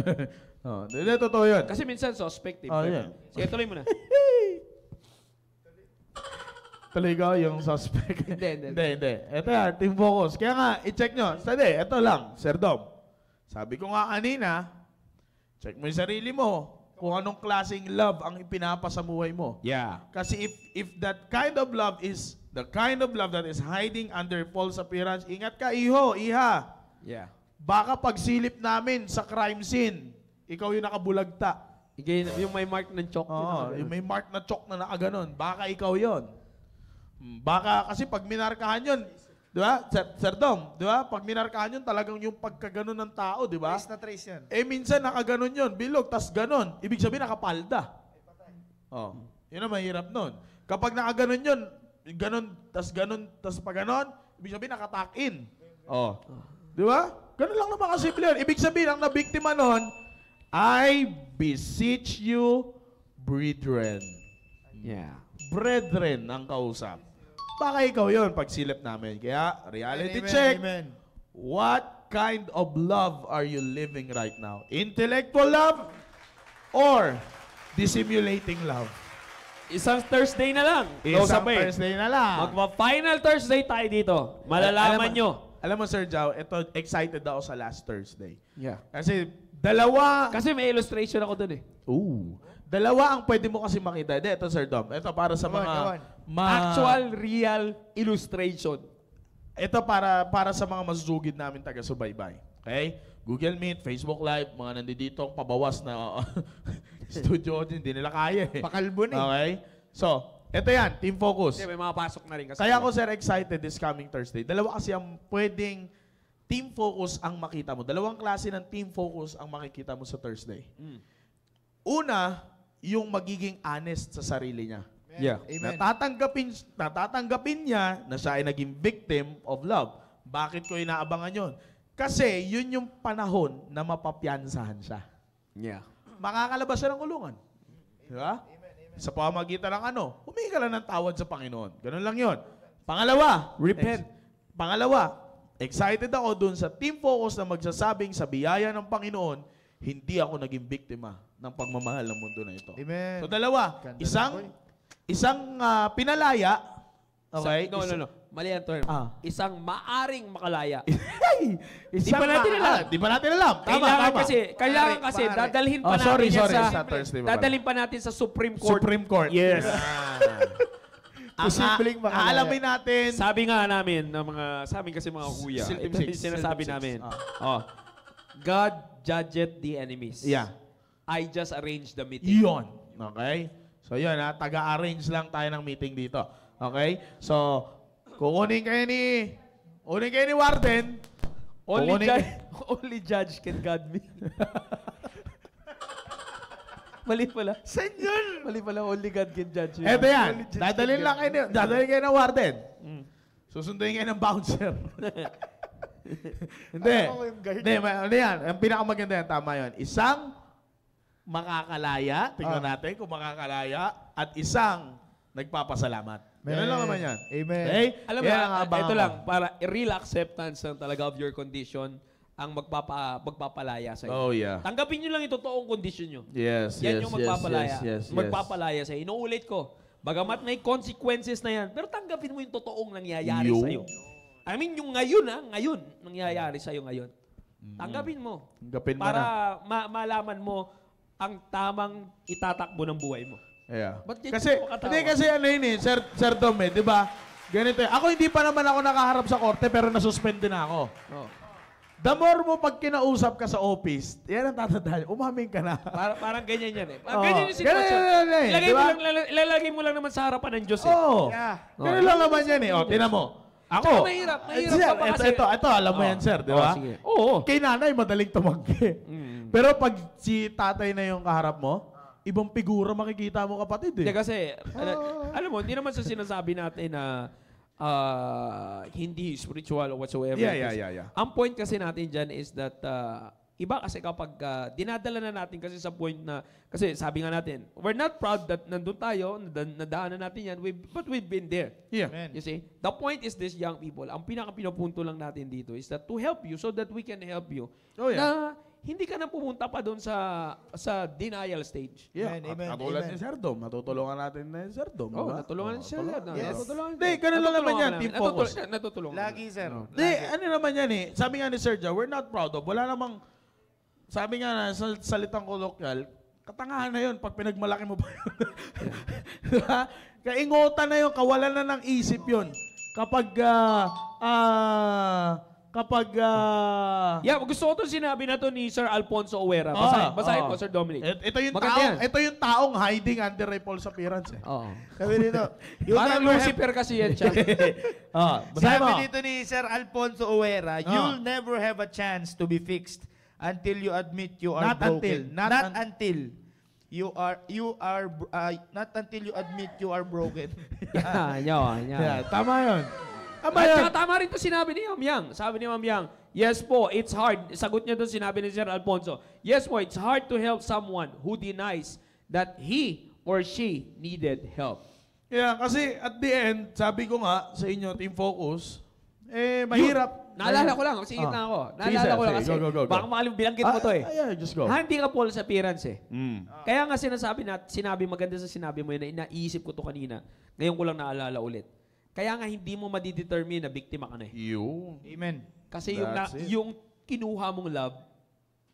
Hindi, totoo yun. Kasi minsan suspect, Team Oh, Prep. yeah. Sige, tuloy mo na. Tuloy ko yung suspect. Hindi. Hindi. Ito yan, team focus. Kaya nga, i-check nyo. Study, ito lang, Sir Dom. Sabi ko nga kanina, check mo yung sarili mo kung anong klaseng love ang ipinapasamuhay mo. Yeah. Kasi if that kind of love is the kind of love that is hiding under false appearance, ingat ka, iha. Yeah. Baka pagsilip namin sa crime scene, ikaw yung nakabulagta. Yung may mark ng chalk. Oo, yung may mark na chalk na nakaganon. Baka ikaw yon. Baka kasi pag minarkahan yun, di ba? Sir Dom, di ba? Pag minarkahan yun, talagang yung pagkaganon ng tao, di ba? Trace na trace yan. Minsan nakaganon yun, bilog, tas ganon. Ibig sabihin nakapalda. Oh, yun ang mahirap nun. Kapag nakaganon yun, ganon, tas pag ganon, ibig sabihin nakatakin. Oh. Di ba? Ganon lang naman kasimple yun. Ibig sabihin, ang nabiktima nun, I beseech you, brethren. Yeah. Brethren ang kausap. Baka ikaw yun pagsilip namin. Kaya, reality Amen, check. Amen. What kind of love are you living right now? Intellectual love or dissimulating love? Isang Thursday na lang. Isang Thursday na lang. Magpa-final Thursday tayo dito. Malalaman nyo. Alam mo, Sir Jao, ito, excited ako sa last Thursday. Yeah. Kasi dalawa... Kasi may illustration ako dun eh. Dalawa ang pwede mo kasi makita. Ito, Sir Dom. Ito para sa Come on, mga... come on. Actual, real illustration. Ito para sa mga masugid namin taga-subaybay. Okay? Google Meet, Facebook Live, mga nandito pabawas na studio, hindi nila kaya eh. Pakalbo na eh. Okay? So, ito yan, team focus. Kasi may mga pasok na rin kasi. Kaya ako, sir, excited this coming Thursday. Dalawa kasi ang pwedeng team focus ang makita mo. Dalawang klase ng team focus ang makikita mo sa Thursday. Una, yung magiging honest sa sarili niya. Yeah. Amen. Natatanggapin niya na siya ay naging victim of love. Bakit ko inaabangan yun? Kasi yun yung panahon na mapapiansahan siya. Yeah. Makakalabas siya ng kulungan. Di ba? Sa pamamagitan ng humingi ka lang ng tawad sa Panginoon. Ganun lang yun. Pangalawa, Repent. Pangalawa, excited ako dun sa Team Focus na magsasabing sa biyaya ng Panginoon, hindi ako naging biktima ng pagmamahal ng mundo na ito. Amen. So dalawa, Ganda isang pinalaya, okay? No. Mali ang term. Isang maaring makalaya. Di pa natin alam. Di pa natin alam. Kailangan Tama. kasi dadalhin pa natin sorry, yan sa Thursday pa pala. dadalhin pa natin sa Supreme Court. Supreme Court. Yes. Posibleng makalaya. Aalamin natin. Sabi nga namin ng sa amin kasi mga kuya, Silpim ito six. yung sinasabi Silpim namin. six. God judgeth the enemies. Yeah. I just arranged the meeting. Iyon. Okay? So yun taga-arrange lang tayo ng meeting dito. Okay? So, kukunin kayo ni Warden. Only judge can God me. Mali pala. Saan yun? Mali pala, only God can judge you. Eto yan. Dadalhin kayo ng Warden. Susunduin kayo ng bouncer. Hindi. Hindi yan. Ang pinakamaganda yan, tama yun. Isang makakalaya, tingnan natin kung makakalaya, at isang nagpapasalamat. Ganun lang naman yan. Amen. Okay? Alam mo, Yan ang abangan ito ko. lang, para real acceptance ng talaga of your condition ang magpapalaya sa iyo. Oh, yeah. Tanggapin nyo lang yung totoong condition nyo. Yes, Yan yung magpapalaya. yes. Magpapalaya sa iyo. Inuulit ko, bagamat may consequences na yan, pero tanggapin mo yung totoong nangyayari sa iyo. I mean, yung ngayon, nangyayari sa iyo ngayon. Tanggapin mo. Tanggapin mo Para na. malaman mo ang tamang itatakbo ng buhay mo. Yeah. Ba't yan Kasi, yung makatawa? hindi kasi Sir Dom di ba? Ganito Ako hindi pa naman ako nakaharap sa korte pero nasuspend din ako. Oh. The more mo pag kinausap ka sa office, yan ang tatandaan. Umamin ka na. Parang ganyan yan eh. Oo. Ganyan yung sitwasyon. Ganyan, diba? Ilalagay mo lang naman sa harapan ng Diyos eh. Oo. Yeah. Ganun lang naman yan eh. O, tinan mo. Ako. Tsaka mahirap Sir, pa kasi. ito, alam mo yan, sir, di ba? sige. Oo. Kay nanay, madaling tumanggi. Pero pag si tatay na yung kaharap mo, ibang figura makikita mo kapatid eh. Hindi kasi, alam mo, hindi naman sa sinasabi natin na hindi spiritual or whatsoever. Yeah. Ang point kasi natin dyan is that iba kasi kapag dinadala na natin kasi sa point na, kasi sabi nga natin, we're not proud that nandun tayo, nadaanan natin yan, but we've been there. Yeah. Amen. You see? The point is this, young people, ang pinaka-pinupunto lang natin dito is that to help you so that we can help you Oh, yeah. na hindi ka na pumunta pa doon sa denial stage. Yeah. Amen, Katulad amen. ni Sir Dom. Matutulungan natin ni Sir Dom. Oh, diba? natulungan siya. Yes. Hindi, ganun lang naman yan, team focus. Natutulungan. Lagi, sir. Hindi, ano naman yan eh. Sabi nga ni Sir Joe, we're not proud of. Wala namang, sabi nga na sa salitang kolokyal, katangahan na yun pag pinagmalaki mo pa yun. Diba? Kaingotan na yun, kawalan na ng isip yun. Yeah, gusto ko itong sinabi na to ni Sir Alfonso Owera. Basahin po, Sir Dominic. Ito yung taong hiding under a false appearance eh. Oo. Sabi dito, Parang Lucifer kasi yan siya. Basahin mo. sabi dito ni Sir Alfonso Owera, you'll never have a chance to be fixed until you admit you are Not broken. until. Not until you admit you are broken. Yeah, tama yun. Tama At yun. saka tama rin ito sinabi ni Ma'am Yang. Sabi ni Ma'am Yang, yes po, it's hard. Sagot niya doon sinabi ni Sir Alfonso, yes po, it's hard to help someone who denies that he or she needed help. Yeah, kasi at the end, sabi ko nga sa inyo, Team Focus, mahirap. Naalala ko lang, singit na ako. Sige, Naalala sir. ko lang Sige, kasi, go. baka binanggit mo to eh. Yeah, just go. Hindi ka false appearance eh. Mm. Kaya nga sinabi maganda sa sinabi mo yun na inaisip ko to kanina. Ngayon ko lang naalala ulit. Kaya nga hindi mo madidetermine na biktima ka na eh. Yun. Amen. Kasi That's it. yung kinuha mong love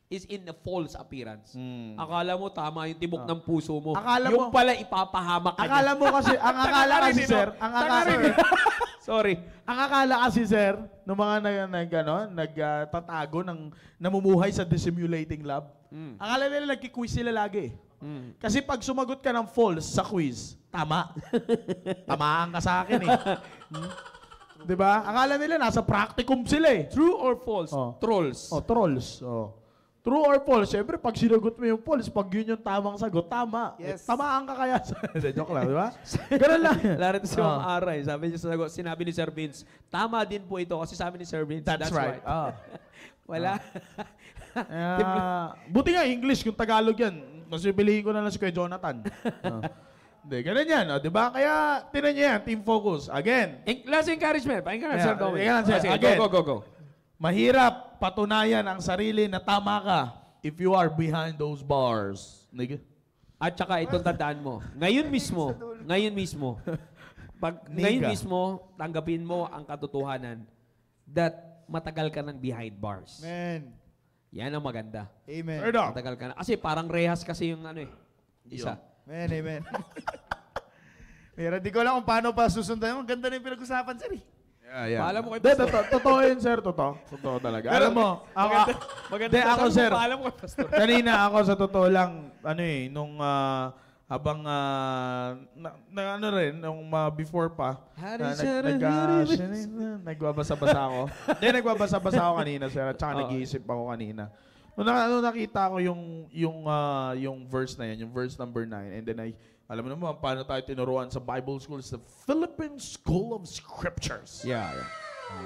is in a false appearance. Mm. Akala mo tama yung tibok ng puso mo. Akala yung mo- pala ipapahamak ka Akala mo kasi, ang akala kasi sir, Sorry. ang akala kasi sir, ng mga nagtatago ng namumuhay sa dissimulating love, akala nila nagki-quiz sila lagi. Kasi pag sumagot ka ng false sa quiz, tama. Tamaan ka sa akin eh. Diba? Akala nila nasa practicum sila eh. True or false? Oh. Trolls. Oh, trolls. Oh. True or false? Siyempre, pag sinagot mo yung false, pag yun yung tamang sagot, tama. Yes. Tamaan ka kaya. Joke lang, di ba? Ganun lang. Lalo si Ma'am Aray, sabi niya sinabi ni Sir Vince, tama din po ito kasi sabi ni Sir Vince, That's right. Wala. Buti nga English kung Tagalog yan. Mas pipiliin ko na lang si Kuya Jonathan. Hindi, ganun yan. Di ba? Kaya, tinan niyo yan, team focus. Again. Last encouragement. Pakinggan na, Sir Dominic. Again. Go. Mahirap patunayan ang sarili na tama ka if you are behind those bars. At saka itong tandaan mo, ngayon mismo, tanggapin mo ang katotohanan that matagal ka ng behind bars. Amen. Yan ang maganda. Amen. Third off. Matagal ka na. Kasi parang rehas kasi yung isa. Amen. Pero di ko alam kung paano pa susundan. Ang ganda na yung pinag-usapan, sir. Yeah. Paalam mo kay Hindi, Pastor. totoo yun, sir. Totoo talaga. Alam mo, Maganda ako, sir. Paalam mo kay Pastor. Kanina ako sa totoo lang, nung habang, nung before pa, nagbabasa-basa ako. Hindi, nagbabasa-basa ako kanina, sir. At saka nag-iisip ako kanina. Nung nakita ko yung verse na yan, yung verse number 9, and then alam mo naman, paano tayo tinuruan sa Bible school? Sa Philippine School of Scriptures. Yeah.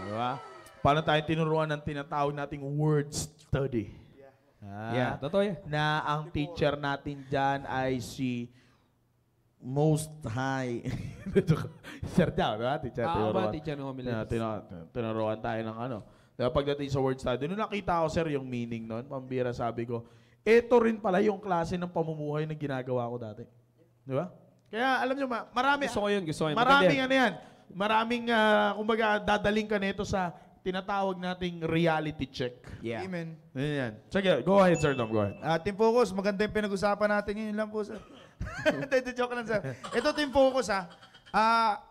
Diba? Paano tayo tinuruan ng tinatawag nating word study? Yeah, totoo yan. Na ang teacher natin dyan ay si Most High. Sir Jao, diba? Teacher, Teacher ng homiletics. Tinuruan tayo ng Diba, pagdating sa word study, nung nakita ko, sir, yung meaning nun, pambira, sabi ko, ito rin pala yung klase ng pamumuhay na ginagawa ko dati. Di ba? Kaya alam nyo, marami. Gusto ko yun. Maraming, kumbaga, dadaling ka nito sa tinatawag nating reality check. Yeah. Amen. Yan. Sige, go ahead, Sir Dom, go ahead. Team Focus, maganda yung pinag-usapan natin. Yun lang po, sir. Hindi, joke lang, sir. Ito, Team Focus,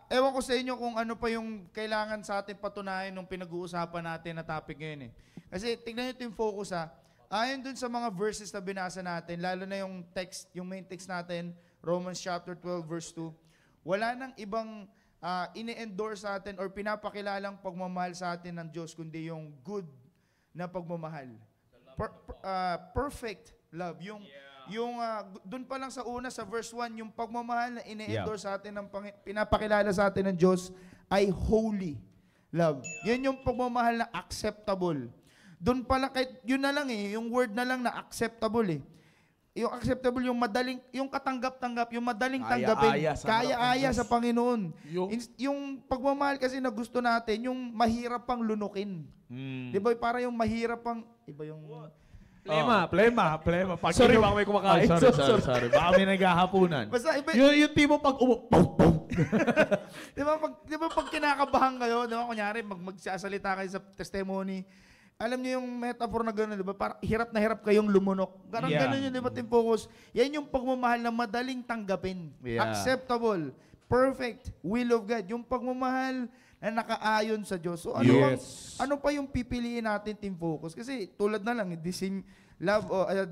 ewan ko sa inyo kung ano pa yung kailangan sa atin patunayan nung pinag-uusapan natin na topic ngayon. Kasi tignan nyo Team Focus, ayon dun sa mga verses na binasa natin, lalo na yung text, yung main text natin, Romans chapter 12 verse 2, wala nang ibang ini-endorse sa atin or pinapakilalang pagmamahal sa atin ng Diyos kundi yung good na pagmamahal. Perfect love. Yung doon pa lang sa una sa verse 1, yung pagmamahal na ini-endorse sa atin pinapakilala sa atin ng Diyos ay holy love. Yan yung pagmamahal na acceptable. Doon pa lang, kahit yun na lang yung word na lang na acceptable Yung acceptable, yung madaling, yung katanggap-tanggap, yung madaling tanggapin. Kaya-aya sa Panginoon. Yung pagmamahal kasi na gusto natin, yung mahirap pang lunukin. Di ba? Para yung mahirap pang, iba yung... Plema. Sorry, baka may kumakain. Sorry. Baka may naghahapunan. Basta iba, yung tipo pag di ba pag kinakabahan kayo, di ba, kunyari, magsasalita kayo sa testimony, alam niyo yung metaphor na gano'n, di ba? Parang hirap na hirap kayong lumunok. Parang gano'n yun, di ba, Team Focus? Yan yung pagmamahal na madaling tanggapin. Acceptable. Perfect. Will of God. Yung pagmamahal na nakaayon sa Diyos. So, ano pa yung pipiliin natin, Team Focus? Kasi tulad na lang,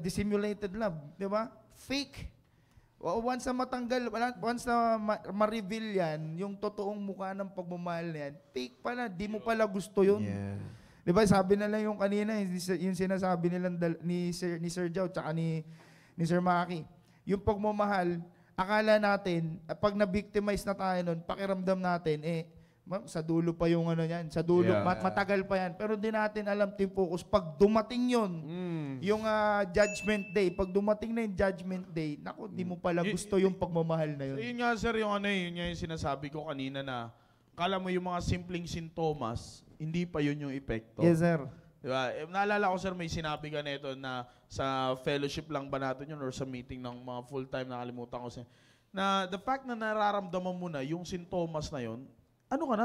dissimulated love. Di ba? Fake. Once na matanggal, once na ma-reveal yan, yung totoong mukha ng pagmamahal na yan, fake pala. Di mo pala gusto yun. Yeah. Di ba, sabi na lang yung kanina, yung sinasabi nilang ni Sir Jao tsaka ni Sir Maki. Yung pagmamahal, akala natin, pag na-victimize na tayo nun, pakiramdam natin, sa dulo pa yung yan, sa dulo, matagal pa yan. Pero di natin alam, Team Focus, pag dumating yun, yung judgment day, pag dumating na yung judgment day, naku, di mo pala gusto yung pagmamahal na yun. Yun nga, sir, yun yung sinasabi ko kanina na, kala mo yung mga simpleng sintomas, hindi pa yun yung epekto. Yes, sir. Diba? Naalala ko, sir, may sinabi ka nito na sa fellowship lang ba natin yun or sa meeting ng mga full-time, nakalimutan ko na the fact na nararamdaman mo na yung sintomas na yun,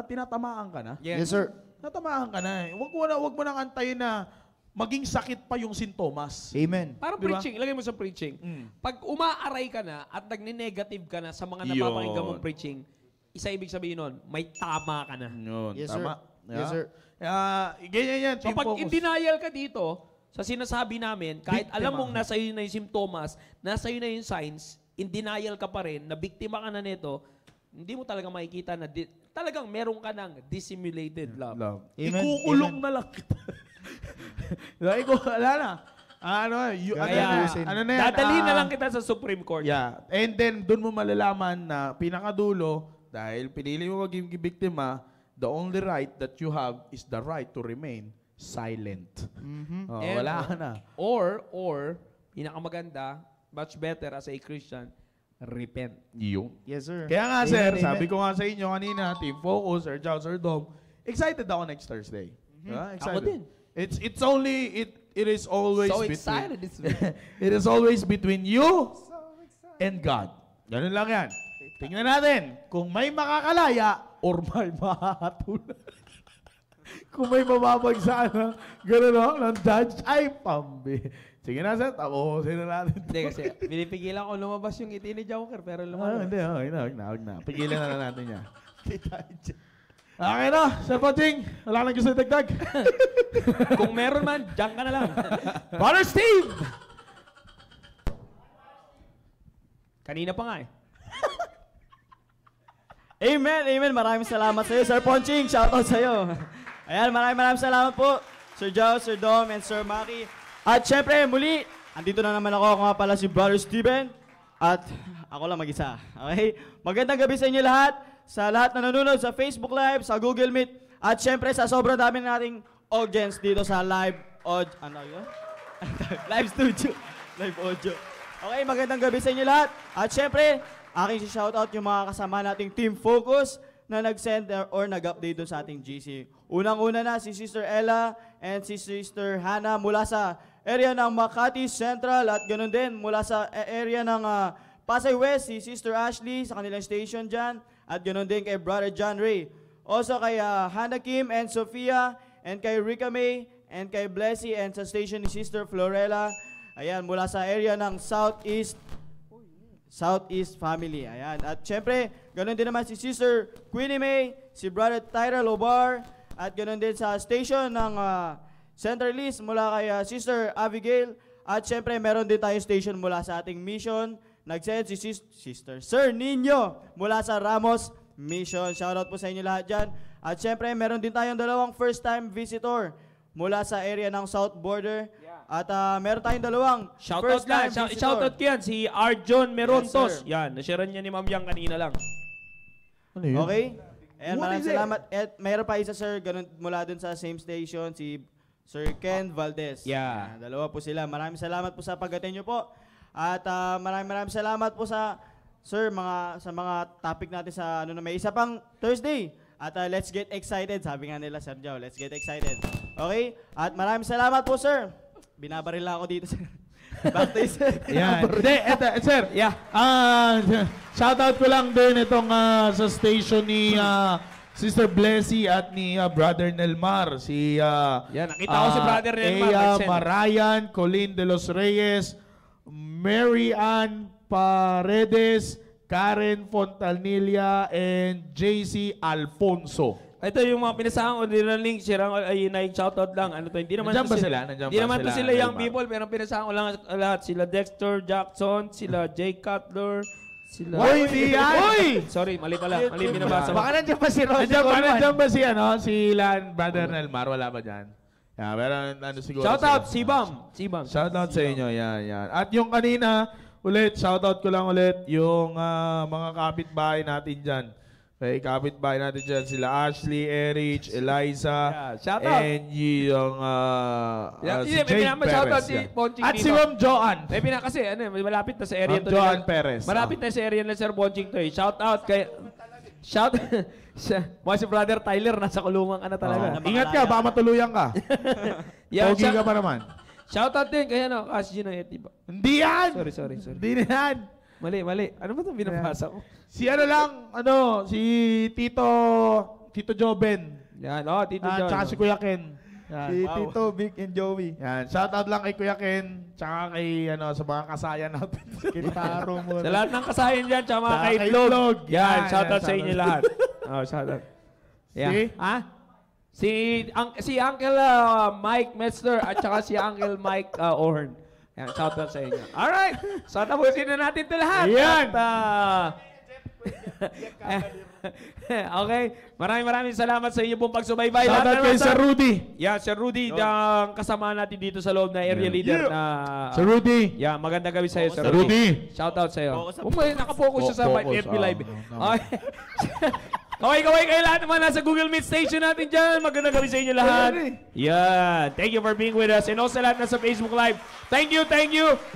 tinatamaan ka na? Yes, sir. Natamaan ka na. Huwag mo nang antayin na maging sakit pa yung sintomas. Amen. Parang diba? preaching, ilagay mo sa preaching. Pag umaaray ka na at nagni-negative ka na sa mga napapakinggan mong preaching, isa ibig sabihin nun, may tama ka na. Yun, Yes, tama. sir. Yes, sir. Ganyan yan. So pag in-denial ka dito, sa sinasabi namin, kahit Biktima. alam mong nasa iyo na yung symptoms, nasa iyo na yung signs, in denial ka pa rin, na biktima ka na nito, hindi mo talaga makikita na talagang meron ka ng dissimulated love. Love. Amen. Ikukulong na lang kita. Wala na. Kaya, ano na yan? dadalhin na lang kita sa Supreme Court. Yeah. And then, dun mo malalaman na pinakadulo, dahil pinili mo maging biktima, the only right that you have is the right to remain silent. Oh, And- wala ka na. Or, pinakamaganda, much better as a Christian, repent. Yung. Yes, sir. Kaya nga, Amen, sir, amen. sabi ko nga sa inyo kanina, Team Focus, Sir Jow, Sir Dom, excited ako next Thursday. Diba? Excited. Ako din. It's only, it is always So between, excited this week. it is always between you and God. Ganun lang yan. Tingnan natin kung may makakalaya or may makakatulad. Kung may mababagsak na gano'n no, ng judge, ay pambi. Sige na, sir, tapusin na natin. Hindi kasi pinipigilan ko lumabas yung ngiti ni Joker pero lumabas. Hindi, huwag na. Pigilan na natin yan. Okay na, Sir Poching. Wala nang gusto dagdag. Kung meron man, diyan ka na lang. Brother Steve! Kanina pa nga eh. Amen, amen. Maraming salamat sa iyo, Sir Ponching. Shoutout sa iyo. Ayan, maraming salamat po, Sir Jow, Sir Dom, and Sir Maki. At syempre, muli, andito na naman ako. Ako nga pala si Brother Steven. At ako lang mag-isa. Okay? Magandang gabi sa inyo lahat. Sa lahat na nanonood sa Facebook Live, sa Google Meet. At syempre, sa sobrang dami nating audience dito sa live ano yun? Live studio. Live audio. Okay, magandang gabi sa inyo lahat. At syempre, aking si-shoutout yung mga kasama nating Team Focus na nag-send or nag-update doon sa ating GC. Unang-una na si Sister Ella and si Sister Hannah mula sa area ng Makati Central at ganoon din mula sa area ng Pasay West, si Sister Ashley sa kanilang station dyan at ganoon din kay Brother John Ray. Also kay Hannah Kim and Sofia and kay Rika May and kay Blessy and sa station ni Sister Florella. Ayan, mula sa area ng Southeast family. Ayan. At syempre, ganoon din naman si Sister Queenie May, si Brother Tyra Lobar, at ganoon din sa station ng Central East mula kay Sister Abigail. At syempre, meron din tayo station mula sa ating mission. Nag-send si Sister Sir Nino mula sa Ramos Mission. Shoutout po sa inyo lahat dyan. At syempre, meron din tayong dalawang first-time visitor mula sa area ng South Border. At meron tayong dalawang Shoutout lang. Shoutout ko yan. Si Arjon Merontos. Yes, sir. Yan. Nasharan niya ni Ma'am Yang kanina lang. Ano yun? Okay? Ayan, What maraming is it? salamat. At mayroon pa isa, sir, ganun, mula dun sa same station, si Sir Ken Valdez. Yeah. Ayan, dalawa po sila. Maraming salamat po sa pag-attend nyo po. At maraming salamat po sa, sir, sa mga topic natin sa, may isa pang Thursday. At let's get excited. Sabi nga nila, Sir Jow, let's get excited. Okay? At maraming salamat po, sir. Binabaril lang ako dito, sir. Back to you, sir. Yan. Hindi, eto, sir. Yeah. Shoutout ko lang din itong sa station ni Sister Blessy at ni Brother Nelmar. Si Yan, nakita ko si Brother Nelmar, Ea nag-send. Marayan, Colin de los Reyes, Mary Ann Paredes, Karen Fontanilla, and JC Alfonso. Ito yung mga pinasahan ko, din ng link, sirang ay shoutout lang. Ano to, hindi naman Nandiyan to ba sila? Nandiyan Hindi ba naman to sila, sila young Nelmar? people, pero pinasahan ko lang lahat. Sila Dexter Jackson, sila Jay Cutler, sila... Uy, hindi yan! Uy! Sorry, mali pala. Mali binabasa ko. Baka nandiyan pa si Roger Nandiyan ba si, si Brother Nelmar? Wala ba dyan? Yeah, pero ano siguro. Shoutout, sila. Sibam. Shoutout sa inyo, yan. At yung kanina, ulit, shoutout ko lang ulit yung mga kapitbahay natin dyan. Okay, kapitbahay natin dyan, sila Ashley, Erich, Eliza, Yeah, shoutout. and yung si Jade shoutout Perez. si yan. Ponching At dito. si Ma'am Joanne. May kasi, malapit na sa area Ma'am to. Joanne nila. Perez. Malapit na sa area na Sir Bonching to eh. Shoutout kay... Mga si Brother Tyler, nasa kulungan ka na talaga. Ingat ka, baka matuluyan ka. Pogi ka pa naman. Shoutout din kay Cash G ng Etiba. Hindi yan! Sorry. Hindi na yan! Mali. Ano ba itong binabasa ko? Si si Tito Joben. Yan, Tito John. Tsaka si Kuya Ken. Yan. Si Tito, Vic, and Joey. Yan. Shoutout lang kay Kuya Ken, tsaka kay sa mga kasayan natin. Kitaro mo. Sa lahat ng kasayan dyan, tsaka mga Tsaka kaitlog. kaitlog. Yan, Yan, shoutout sa shoutout. inyo lahat. Shoutout. Si? Si Uncle Mike Metzler at saka si Uncle Mike Orn. Yan, shoutout sa inyo. Alright, so tapusin na natin ito lahat. Ayan. At, Okay. Maraming salamat sa inyo pong pagsubaybay. Shout out kay Sir Rudy. Yeah, Sir Rudy, ang kasama natin dito sa loob na area leader na... Sir Rudy. Yeah, magandang gabi sa'yo, Sir Sir Rudy. Rudy. Shout out sa'yo. Focus sa Nakafocus siya sa Focus, FB Live. ah. Okay. Kaway kayo lahat naman nasa Google Meet station natin dyan. Magandang gabi sa inyo lahat. Yeah. Thank you for being with us. And also lahat nasa Facebook Live. Thank you.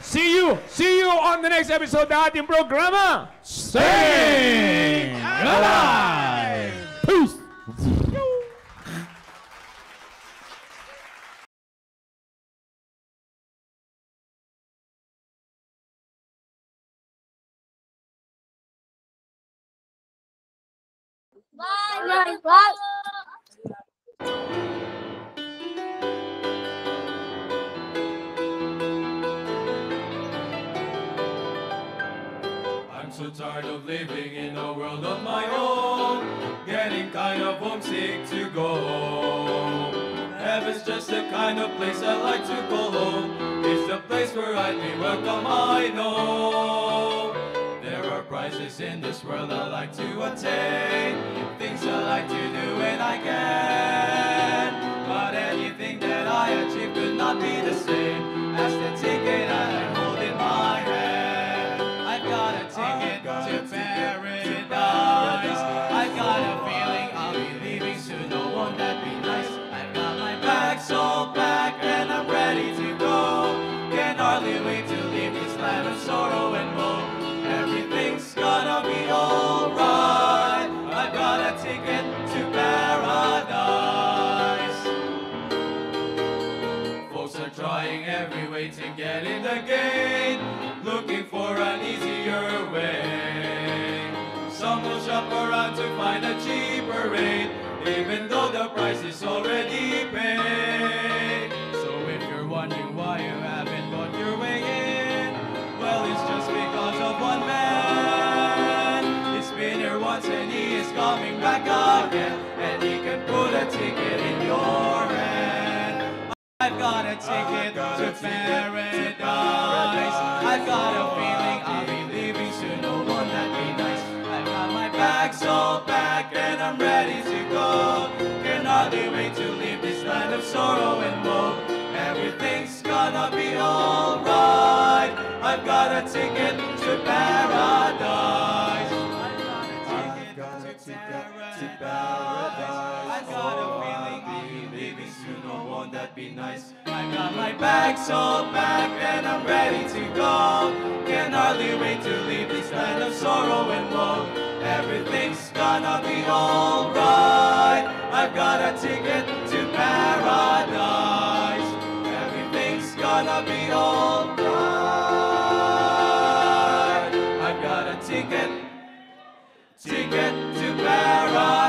See you on the next episode ng ating programa. Sing Alive! Peace! Bye, bye. I'm so tired of living in a world of my own, getting kind of homesick to go home. Heaven's just the kind of place I like to call home. It's the place where I'd be welcome, I know. There are prizes in this world I like to attain, things I like to do when I can. But anything that I achieve could not be the same as the ticket I hold in my hand. I've got a ticket to paradise. I've got a feeling I'll be leaving soon. No, won't that be nice? I've got my bags all packed and I'm ready to go. Can hardly wait to leave this land of sorrow and woe. Everything's gonna be alright. I've got a ticket to paradise. Folks are trying every way to get in the gate, looking for an easier way. Some will shop around to find a cheaper rate, even though the price is already paid. So if you're wondering why you haven't bought your way in, well, it's just because of one man. He's been here once and he is coming back again, and he can put a ticket in your hand. I've got a ticket to paradise. I've got a feeling I'll be leaving soon. Oh, won't that be nice? I've got my bags all packed and I'm ready to go. Can hardly wait to leave this land of sorrow and woe. Everything's gonna be alright. I've got a ticket to paradise. I've got a ticket to paradise. I've got a feeling I'll be leaving soon. Oh, won't that be nice? I've got my bags all packed and I'm ready to go. Can hardly wait to leave this land of sorrow and woe. Everything's gonna be alright. I've got a ticket to paradise. Everything's gonna be alright. I've got a ticket to paradise.